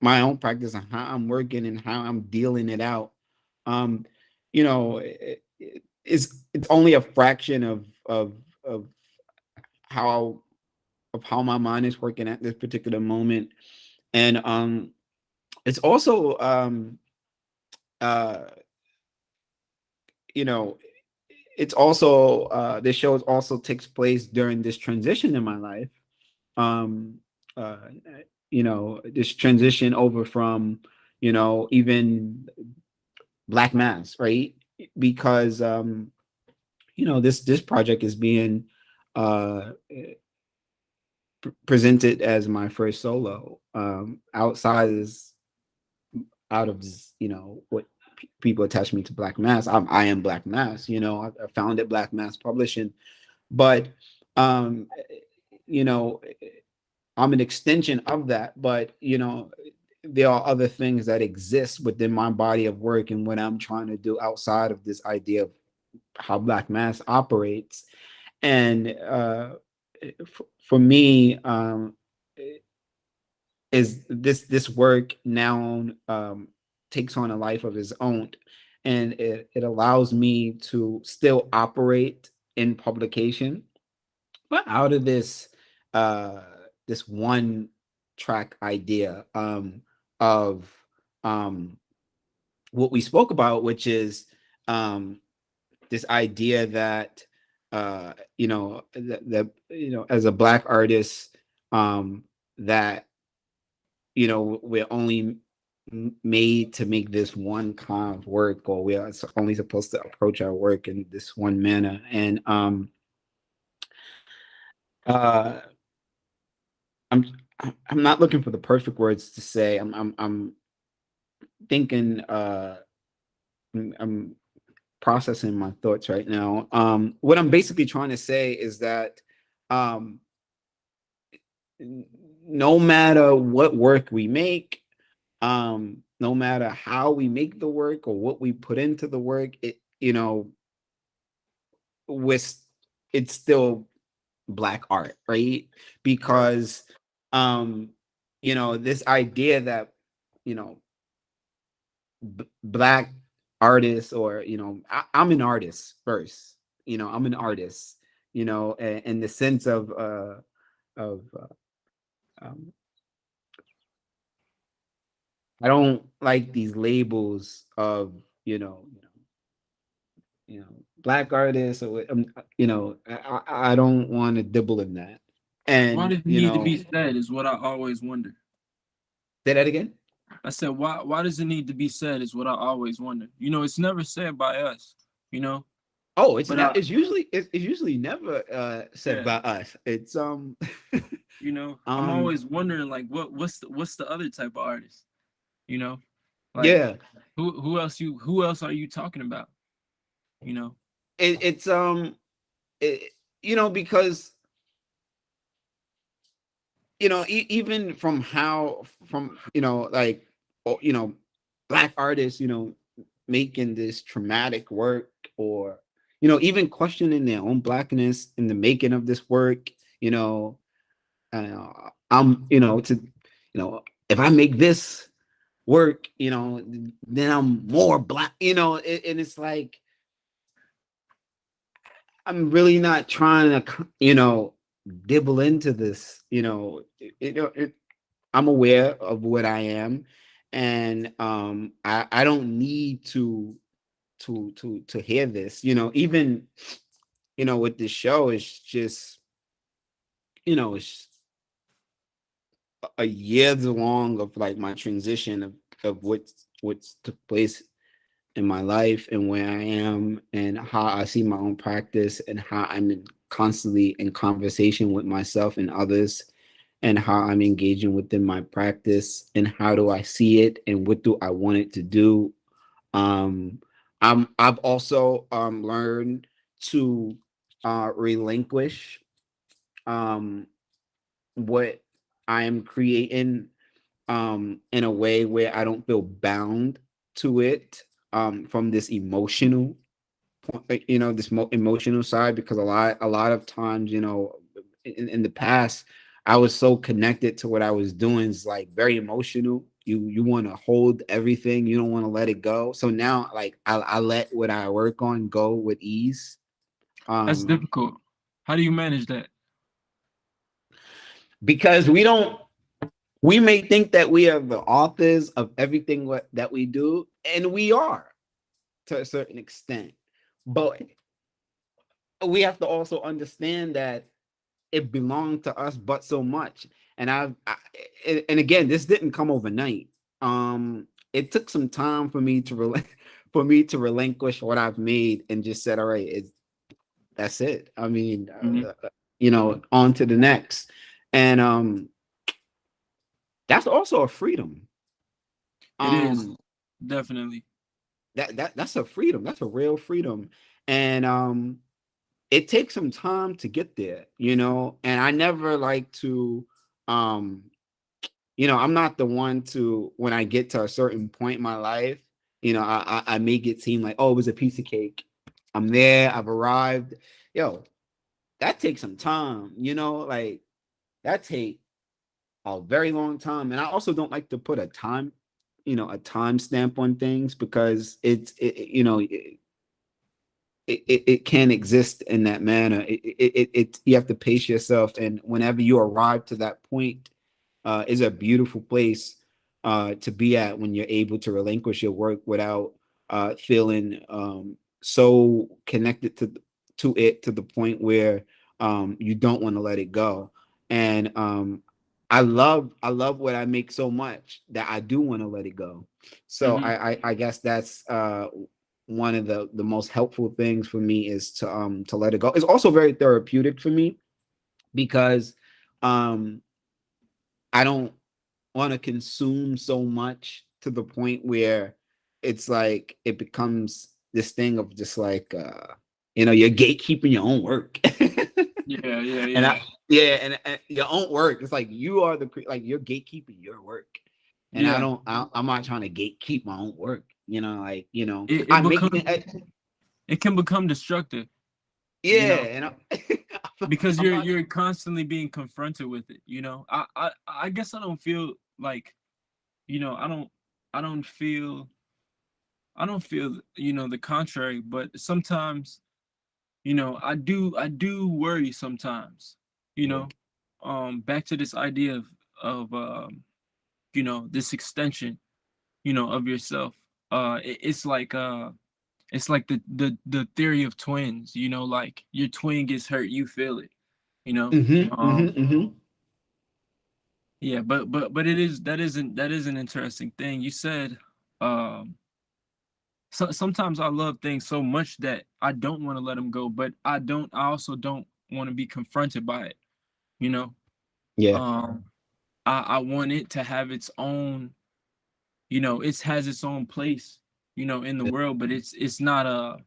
my own practice and how I'm working and how I'm dealing it out. Um, it's only a fraction of how how my mind is working at this particular moment, and it's also uh, you know, it's also this show also takes place during this transition in my life. Um, uh, this transition over from even Black Mass, right? Because this project is being uh presented as my first solo. Outside is out of what people attach me to Black Mass. I am Black Mass. I founded Black Mass Publishing, but um, you know, I'm an extension of that. But there are other things that exist within my body of work and what I'm trying to do outside of this idea of how Black Mass operates. And for me, is this work now takes on a life of its own, and it allows me to still operate in publication, but out of uh this one track idea of um what we spoke about, which is um this idea that as a Black artist, that we're only made to make this one kind of work, or we are only supposed to approach our work in this one manner. And uh i'm I'm not looking for the perfect words to say. I'm thinking, I'm processing my thoughts right now. What I'm basically trying to say is that um no matter what work we make, no matter how we make the work or what we put into the work, with it's still Black art, right? Because um this idea that you know black artists, or I'm an artist first. I'm an artist, in the sense of um, I don't like these labels of black artists, or I don't want to dibble in that. Why And does it need to be said is what I always wonder. say that again. I said, why does it need to be said is what I always wonder. It's never said by us, you know, Oh, but I, it's usually never said yeah, by us. It's I'm um always wondering like what's the other type of artist, you know, like yeah, who else are you talking about, you know? it's it, because even from how from like black artists making this traumatic work, or even questioning their own blackness in the making of this work. I'm to if I make this work, then I'm more black, and it's like I'm really not trying to dibble into this. I'm aware of what I am, and I don't need to hear this. Even with this show, it's just it's a years long of like my transition of what's took place in my life, and where I am, and how I see my own practice, and how constantly in conversation with myself and others, and how I'm engaging within my practice, and how do I see it, and what do I want it to do. Um, I've also learned to relinquish um what I am creating in a way where I don't feel bound to it from this emotional this emotional side, because a lot of times in the past I was so connected to what I was doing. It's like very emotional. You want to hold everything, you don't want to let it go. So now like I let what I work on go with ease. That's um difficult. How do you manage that? because we may think that we are the authors of everything that we do, and we are to a certain extent, but we have to also understand that it belonged to us but so much. And and again, this didn't come overnight. It took some time for me to for me to relinquish what I've made, and just said, all right, that's it. I mean, Mhm. on to the next. And that's also a freedom. It is um definitely. that's a freedom. That's a real freedom. And it takes some time to get there, and I never like to um I'm not the one to, when I get to a certain point in my life, I make it seem like, oh, it was a piece of cake. I'm there, I've arrived. Yo, that takes some time, like that take a very long time. And I also don't like to put a time stamp on things, because it can't exist in that manner. You have to pace yourself, and whenever you arrive to that point, is a beautiful place to be at, when you're able to relinquish your work without feeling so connected to it, to the point where you don't want to let it go. And I love what I make so much that I do want to let it go. So Hmm. I guess that's one of the most helpful things for me, is to let it go. It's also very therapeutic for me, because um I don't want to consume so much to the point where it's like it becomes this thing of just like you're gatekeeping your own work. Yeah, yeah, And yeah, I yeah, and your own work. It's like you are like you're gatekeeping your work. And yeah. I'm not trying to gatekeep my own work. Like, It, it I'm making becomes it can become destructive, you yeah, know, and because I'm you're not you're constantly being confronted with it. I I guess I don't feel like, I don't feel the contrary, but sometimes, I do worry sometimes, you Yeah. know. Back to this idea of this extension, of yourself. It's like the theory of twins, like your twin gets hurt, you feel it, you know. Mm-hmm, mm-hmm, Um mm-hmm. yeah, but that is an interesting thing. You said um sometimes I love things so much that I don't want to let them go, but I also don't want to be confronted by it, you know. Yeah, Um I want it to have its own, it has its own place, in the yeah, world, but it's not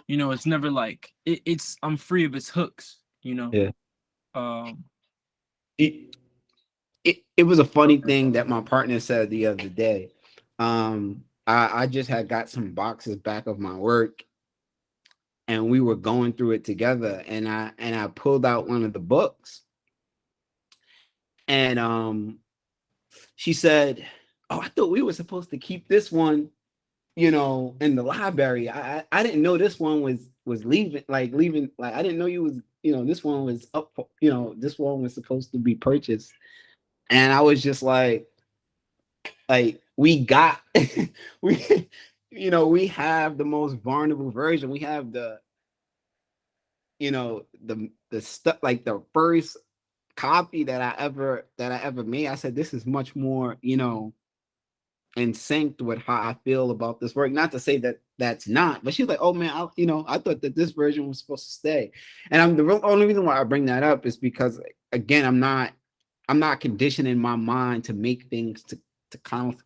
it's never like it's I'm free of its hooks, yeah. Um It, it was a funny thing that my partner said the other day. I just had got some boxes back of my work, and we were going through it together, and I pulled out one of the books, and she said, "Oh, I thought we were supposed to keep this one, in the library. I didn't know this one was leaving. Like, I didn't know you was, this one was up for, this one was supposed to be purchased." And I was just like we got we we have the most vulnerable version. We have the stuff, like the first copy that I ever made. I said this is much more, in sync with how I feel about this work. Not to say that that's not, but she's like, "Oh man, I thought that this version was supposed to stay." And only reason why I bring that up is because, again, I'm not conditioning my mind to make things to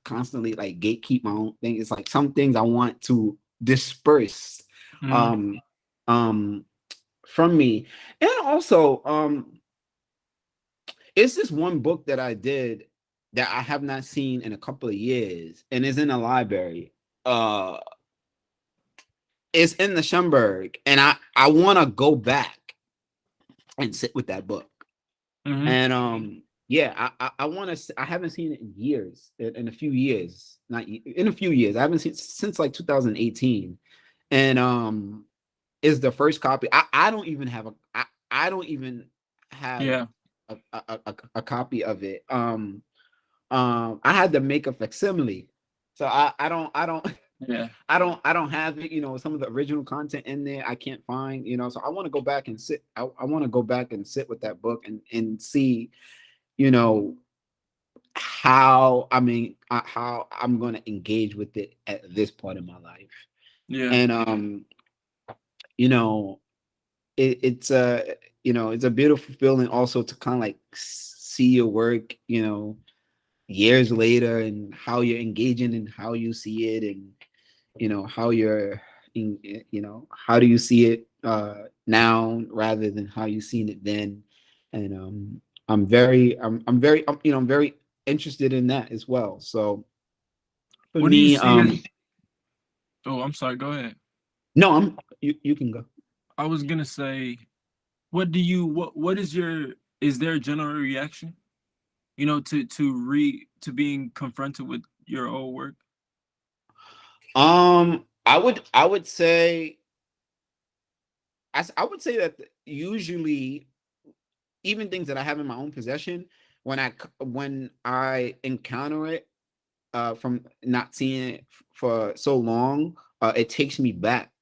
constantly like gatekeep my own thing. It's like some things I want to disperse mhm. um um from me. And also, it's this one book that I did that I have not seen in a couple of years, and is in the library. Uh, it's in the Schomburg, and I want to go back and sit with that book. Mhm. And yeah, I want to. I haven't seen it in years, in a few years, not in a few years. I haven't seen it since like 2018, and is the first copy. I don't even have I don't even have Yeah. a copy of it. I had to make a facsimile, so I don't Yeah. I don't have it. Some of the original content in there I can't find. So I want to go back and sit. I want to go back and sit with that book and see, you know how I'm going to engage with it at this point in my life. Yeah. And you know it's a beautiful feeling also to kind of like see your work, years later, and how you're engaging and how you see it, and how you're how do you see it now rather than how you seen it then. And I'm very interested in that as well. So for What do you me, see as Oh, I'm sorry, go ahead. no, you can go. I was gonna say, what is there a general reaction, to being confronted with your old work? I would say, I would say that usually, even things that I have in my own possession, when I encounter it, from not seeing it for so long, it takes me back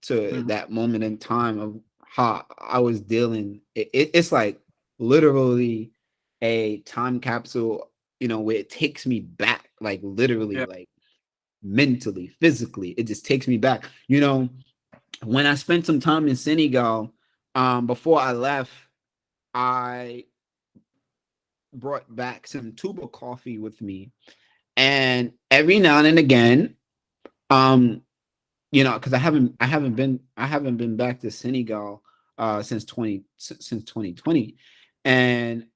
to Mhm. that moment in time of how I was dealing. It's like literally a time capsule, where it takes me back, like literally, Yeah. like mentally, physically. It just takes me back. When I spent some time in Senegal, before I left, I brought back some tuba coffee with me, and every now and again, um, because I haven't been back to Senegal since 2020, and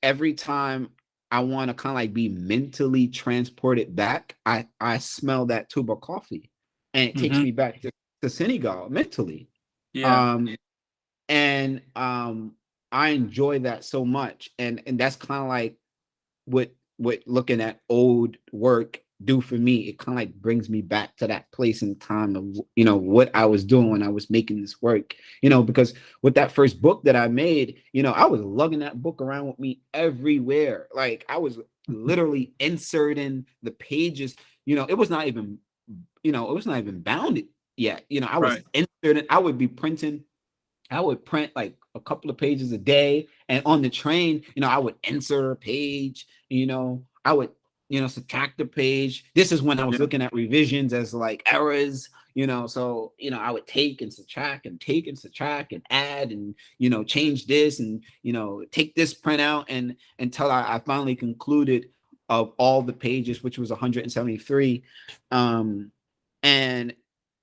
every time I want to kind of like be mentally transported back, I smell that tuba coffee, and it takes Mhm. me back to Senegal mentally. Yeah. Um, and I enjoy that so much, and that's kind of like what looking at old work do for me. It kind of like brings me back to that place and time of, what I was doing when I was making this work, because with that first book that I made, I was lugging that book around with me everywhere. Like I was literally inserting the pages. It was not even, it was not even bounded yet. I was Right. inserting, I would print like a couple of pages a day. And on the train, I would insert a page, I would, subtract the page. This is when I was Yeah. looking at revisions as like errors, so, I would take and subtract and add and, change this and, take this print out and until I finally concluded of all the pages, which was 173. And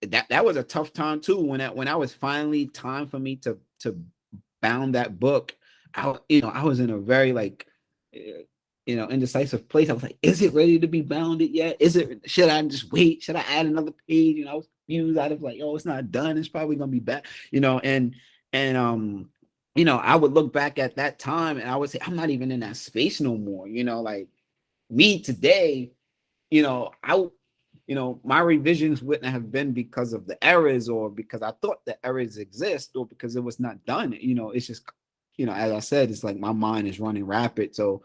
that was a tough time too. When I was finally time for me to bound that book, I was in a very like indecisive place. I was like, is it ready to be bounded yet? Should I just wait? Should I add another page? I was confused out of like, oh, it's not done. It's probably gonna be back, and I would look back at that time and I would say, I'm not even in that space no more. Like me today, I my revisions wouldn't have been because of the errors or because I thought the errors exist or because it was not done. It's just, as I said, it's like my mind is running rapid. So,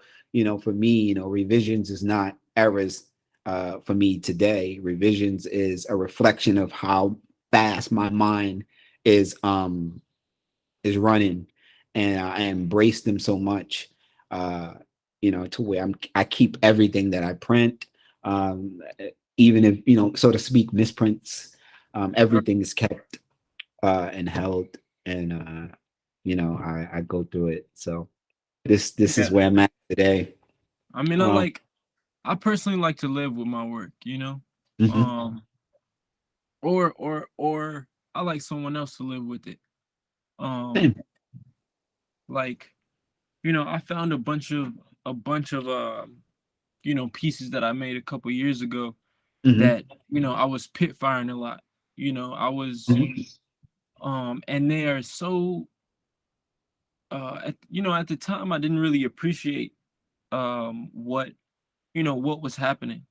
for me, revisions is not errors. For me today, revisions is a reflection of how fast my mind is running, and I embrace them so much, to where I keep everything that I print, even if so to speak, misprints. Everything is kept and held, and I go through it. So this is Yeah. where I'm at today. I mean, Um, I personally like to live with my work, mhm. um, or I like someone else to live with it. Um, Same. like, I found a bunch of pieces that I made a couple years ago Mhm. that, I was pit firing a lot. I was Mhm. and they are so at the time I didn't really appreciate what was happening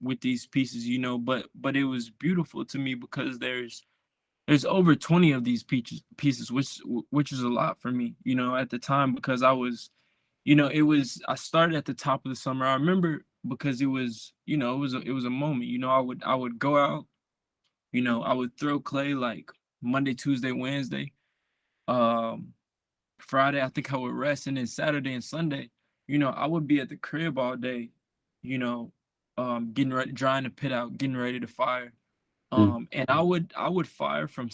with these pieces, but it was beautiful to me because there's over 20 of these pieces, which is a lot for me, at the time, because I started at the top of the summer. I remember because it was a moment. I would go out, I would throw clay like Monday, Tuesday, Wednesday. Um Friday, I think I would rest, and then Saturday and Sunday, I would be at the crib all day, you know, getting ready, drying the pit out, getting ready to fire. And I would fire from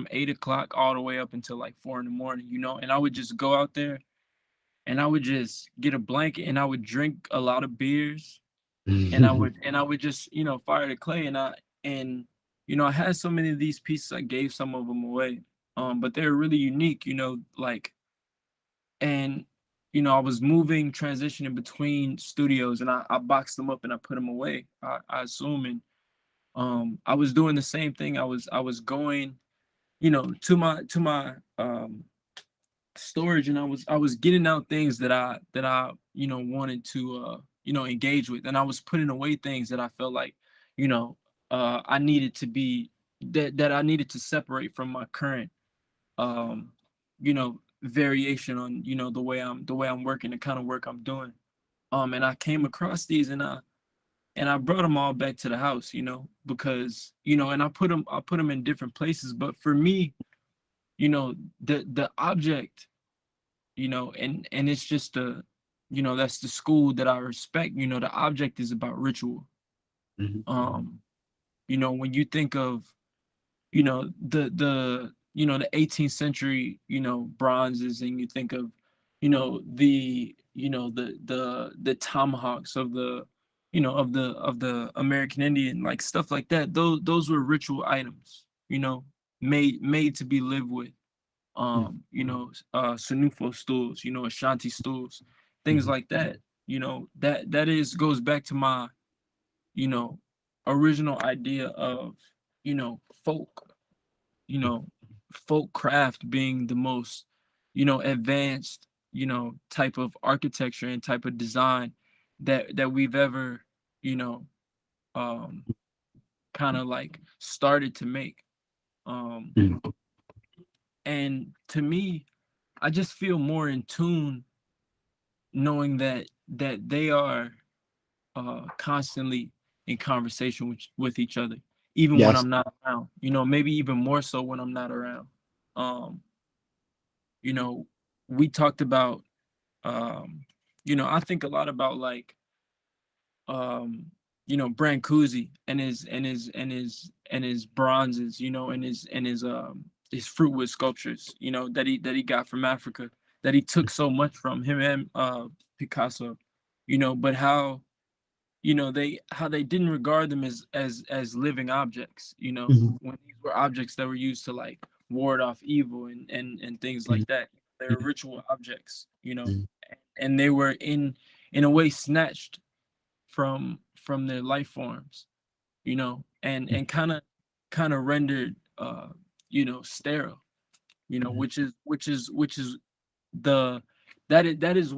8 o'clock all the way up until like 4 in the morning, and I would just go out there and I would just get a blanket and I would drink a lot of beers and I Mhm. would and I would just, fire the clay and I had so many of these pieces. I gave some of them away. But they're really unique, like, and I was moving, transitioning between studios, and I boxed them up and I put them away. I assume, and I was doing the same thing. I was going, to my storage, and I was getting out things that I wanted to engage with, and I was putting away things that I felt like you know I needed to be that I needed to separate from my current variation on the way I'm working, the kind of work I'm doing. And I came across these, and I brought them all back to the house, because and I put them in different places. But for me, the object, and it's just that's the school that I respect. The object is about ritual. Mhm. Um, when you think of the 18th century bronzes, and you think of the tomahawks of the American Indian, like stuff like that. Those were ritual items, made to be lived with. Sanufo stools, Ashanti stools, things Mhm. like that. That is goes back to my you know original idea of folk, you know, folk craft being the most, advanced, type of architecture and type of design that we've ever, you know, um, kind of like started to make. Um, Mm. and to me, I just feel more in tune knowing that they are constantly in conversation with each other, even when Yes. I'm not around. Maybe even more so when I'm not around. Um, you know, we talked about, I think a lot about like, um, Brancusi and his bronzes, and his fruitwood sculptures, that he got from Africa, that he took so much from him and Picasso, but how they didn't regard them as living objects, Mhm. when these were objects that were used to like ward off evil and things like Mhm. that. They're ritual objects, Mhm. and they were in a way snatched from their life forms, and kind of rendered sterile, Mhm. which is the that is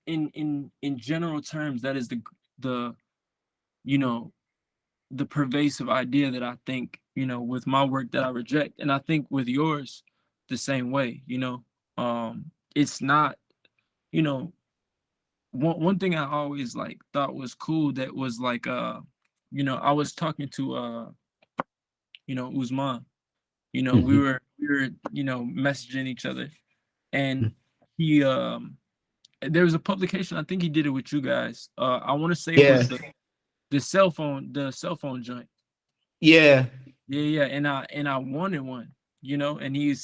in general terms, that is the you know the pervasive idea that I think, with my work, that I reject, and I think with yours the same way. It's not, you know one thing I always like thought was cool, that was like, I was talking to Uzman. We Mhm. were we were messaging each other, and he there was a publication, I think he did it with you guys. I want to say it Yeah. was the cell phone joint. Yeah. Yeah, yeah, and I wanted one, and he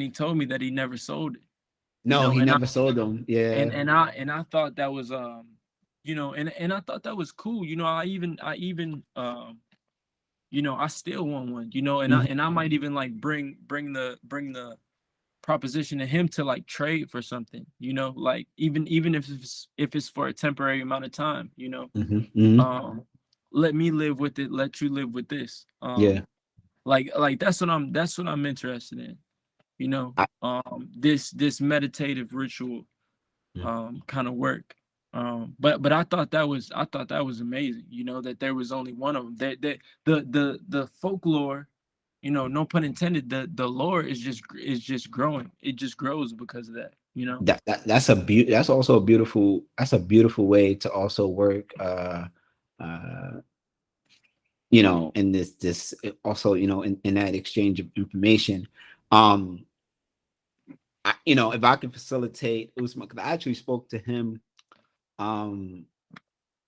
told me that he never sold it, No, he and I never sold them. and Yeah. and I and I thought that was, and I thought that was cool. I still want one, and I Mhm. and I might even like bring the proposition to him to like trade for something, like even if it's for a temporary amount of time, Mhm. Mhm. um let me live with it, let you live with this. Yeah. Like that's what I'm interested in, I, this meditative ritual, kind of work. But I thought that was amazing, that there was only one of them. That the folklore, no pun intended, the lore is just growing. It just grows because of that. that's also a beautiful way to also work, uh in this also, in that exchange of information. um if I can facilitate Usman, because I actually spoke to him um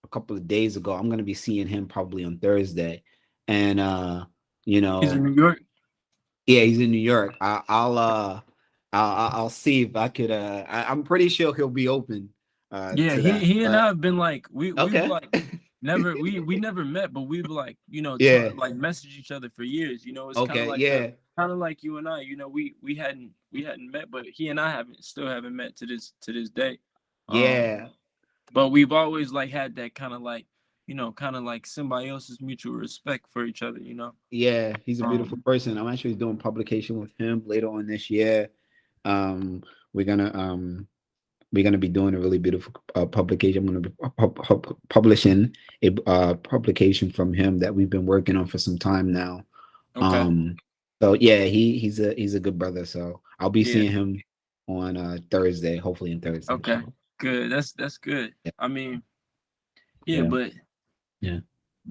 a couple of days ago. I'm going to be seeing him probably on Thursday, and you He's in know New York. yeah, he's in New York. I'll see if I could. I'm pretty sure he'll be open Yeah, to he that. he and I But have been like, we've okay. like never we never met, but we've like, Yeah. like messaged each other for years. It's kind of Okay. like Yeah. you and I. We hadn't met, but he and I still haven't met to this day. Um, Yeah. but we've always like had that kind of like symbiosis, mutual respect for each other. Yeah. He's a beautiful Um, person. I'm actually doing publication with him later on this year. Um, we're gonna be doing a really beautiful publication. I'm going to be publishing a publication from him that we've been working on for some time now. okay, Um, so yeah, he's a good brother. So I'll be yeah, seeing him on Thursday, hopefully on Thursday. okay, So good. That's good. yeah, I mean, yeah, yeah, but yeah,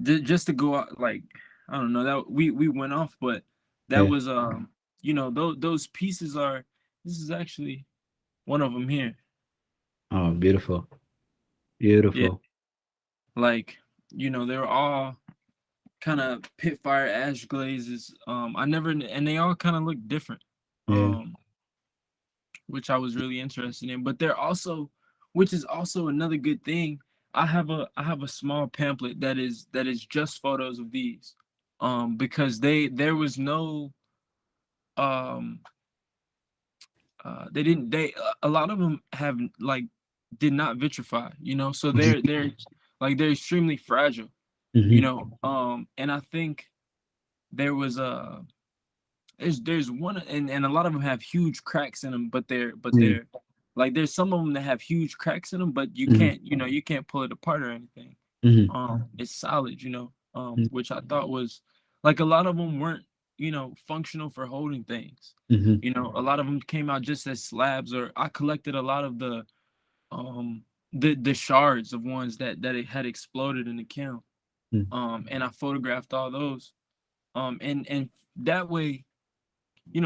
just to go out, like, I don't know, that we went off, but that yeah. was, those pieces are, this is actually one of them here. Oh, beautiful, Yeah, beautiful. like, they were all kind of pit fire ash glazes. And they all kind of look different. Yeah. Um, which I was really interested in. But they're also, which is also another good thing. I have a small pamphlet that is just photos of these, because there was no, um they didn't they a lot of them have like did not vitrify, so they're extremely fragile, Hmm. and I think there was there's one, and a lot of them have huge cracks in them, but Mm, they're like, there's some of them that have huge cracks in them, but you mhm, can't, you can't pull it apart or anything. mhm, It's solid, mhm, which I thought was, like, a lot of them weren't, functional for holding things. mhm, A lot of them came out just as slabs, or I collected a lot of um the shards of ones that it had exploded in the kiln. mhm, And I photographed all those. And that way,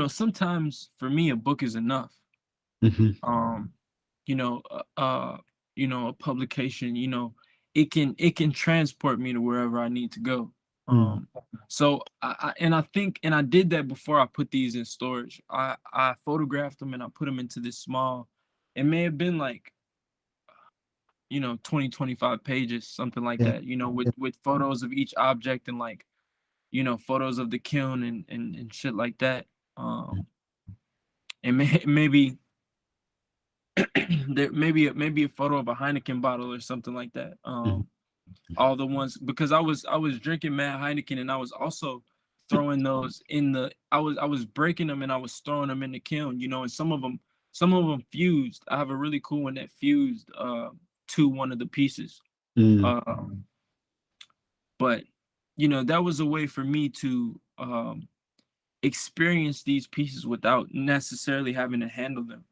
sometimes for me a book is enough. mhm. um you know uh, uh a publication, it can transport me to wherever I need to go. Mhm. So I think, and I did that before I put these in storage. I photographed them and I put them into this small, it may have been like, 20, 25 pages, something like Yeah, that, with yeah. photos of each object, and, like, photos of the kiln, and shit like that. um and maybe there, maybe a photo of a Heineken bottle or something like that. Mhm, All the ones, because I was drinking mad Heineken, and I was also throwing those in the I was breaking them, and I was throwing them in the kiln, and some of them fused. I have a really cool one that fused to one of the pieces. mhm. Um but that was a way for me to experience these pieces without necessarily having to handle them,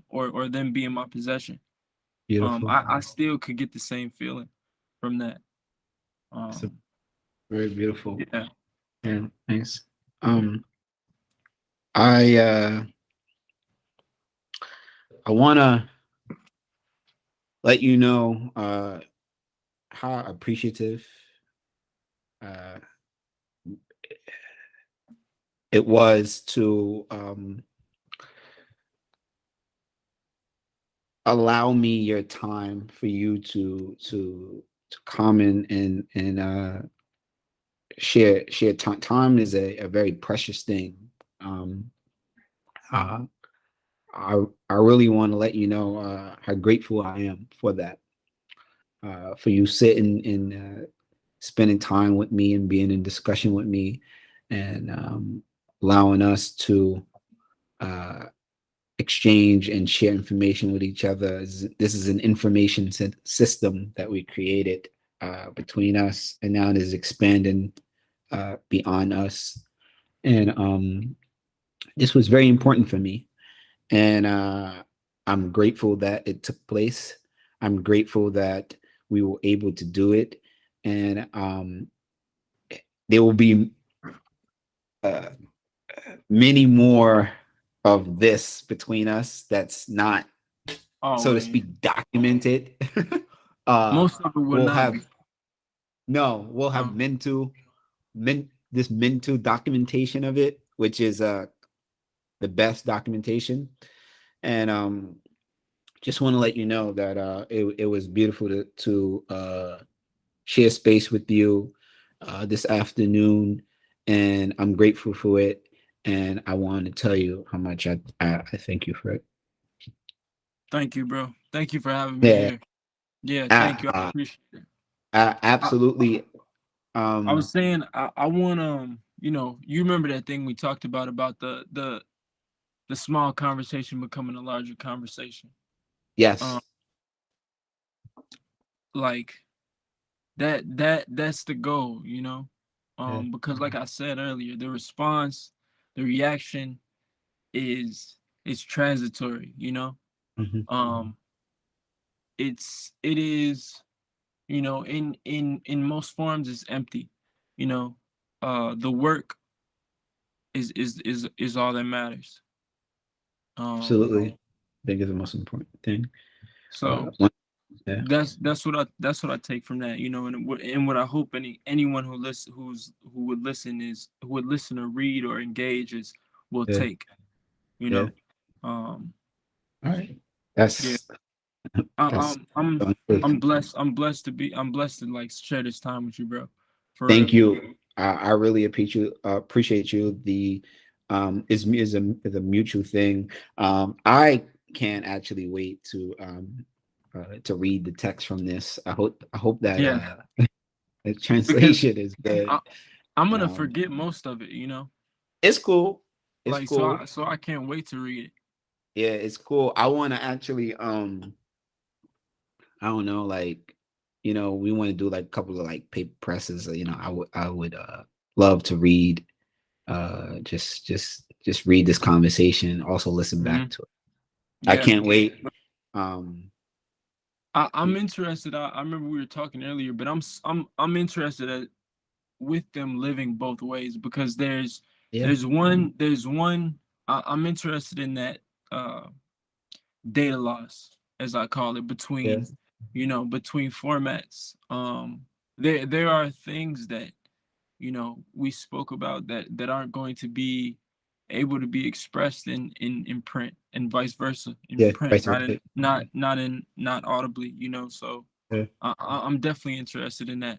or them be in my possession. Beautiful. I still could get the same feeling from that. So Um, very beautiful. yeah. Yeah, thanks. Um, I I wanna let you know how appreciative uh it was to allow me your time for you to come and share time. Time is a very precious thing. Um, uh, I really want to let you know how grateful I am for that. For you sitting and spending time with me and being in discussion with me, and allowing us to uh, exchange and share information with each other. This is an information system that we created between us, and now it is expanding beyond us. And this was very important for me, and I'm grateful that it took place. I'm grateful that we were able to do it, and there will be uh, many more of this between us that's not, so to Always. speak, documented. Most of it will We'll not have, be. no, we'll have Um, mental documentation of it, which is the best documentation. And just want to let you know that it was beautiful to share space with you this afternoon, and I'm grateful for it. And I want to tell you how much I thank you for it. Thank you, bro. Thank you for having me Yeah, here. Yeah, uh, thank you. I uh, appreciate it. I, absolutely. I was Um, saying, I want, you remember that thing we talked about the small conversation becoming a larger conversation. Um, yes. like, that's the goal, Yeah. because, like I said earlier, the response, the reaction is transitory. Mhm. Um, it is, in most forms, it's empty. You know, the work is all that matters. Um, Absolutely. I think is the most important thing. so One, yeah, that's what I take from that. And what I hope anyone who would listen or read or engage will yeah, take. You yeah. know, um, All right. yeah. That's I, that's I'm I'm so good. I'm blessed to like share this time with you, bro. For real. Thank you. I really appreciate you. The is a mutual thing. I can't actually wait to read the text from this. I hope that Yeah, the because translation is good. I'm gonna Um, forget most of it. It's cool. It's Like cool. so I can't wait to read it. Yeah, it's cool. I want to actually I don't know, like, we want to do like a couple of like paper presses. I would love to read, just read this conversation, also listen back to it. I Yeah. can't wait. Um, I'm interested. I remember we were talking earlier, but I'm interested with them living both ways, because yeah, there's one I'm interested in that uh data loss, as I call it, yeah, between formats. There are things that we spoke about that aren't going to be able to be expressed in print, and vice versa, in yeah, print, vice versa. not audibly, so Yeah. I'm definitely interested in that,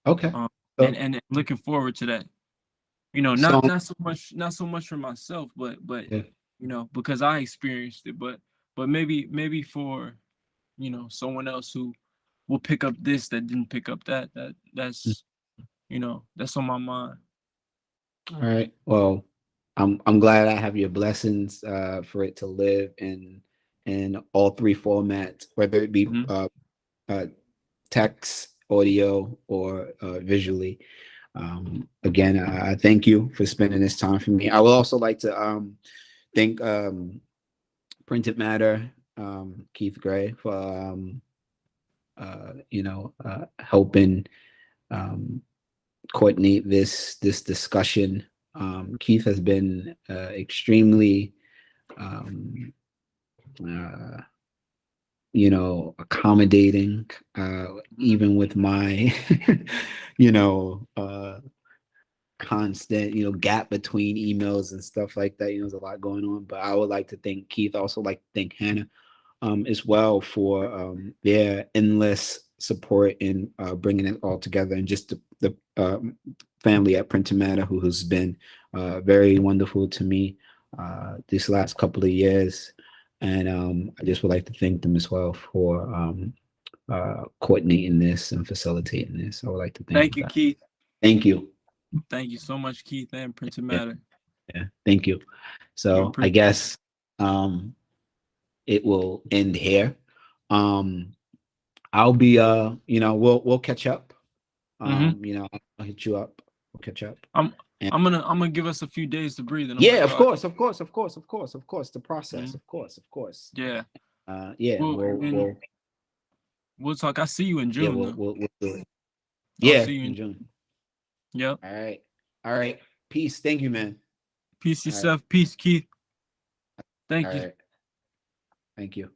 Okay. um So, and looking forward to that, so not so much for myself, but yeah. because I experienced it, but maybe for someone else who will pick up this that didn't pick up that's on my mind. All right. Well, I'm glad I have your blessings for it to live in all three formats, whether it be Mhm. uh text, audio, or visually. Again, I thank you for spending this time for me. I would also like to thank Printed Matter, Keith Gray, for helping coordinate this discussion. Keith has been extremely um, uh, accommodating, even with my you know constant gap between emails and stuff like that. There's a lot going on, but I would like to thank Keith. Also like to thank Hannah as well for their endless support in bringing it all together, and just the family at Printer Matter, who has been very wonderful to me this last couple of years. And I just would like to thank them as well for coordinating this and facilitating this. I would like to thank Thank them you, for that. Keith. Thank you. Thank you so much, Keith, and Prince Yeah, Matter. yeah, thank you. We So I appreciate guess it will end here. Um, I'll be we'll catch up. it. Hmm. I'll hit you up. We'll catch up. I'm And I'm gonna give us a few days to breathe, and I'm gonna yeah, go of out. course, of course, of course, of course, of course. The process, Mhm. of course, of course. Yeah. Yeah, Well, and we'll talk. I see you in June, though. we'll do it. I'll Yeah, see you in in. June. Yep. All right. All right. Peace. Thank you, man. Peace All right. yourself. Peace, Keith. All Thank you. right. Thank you.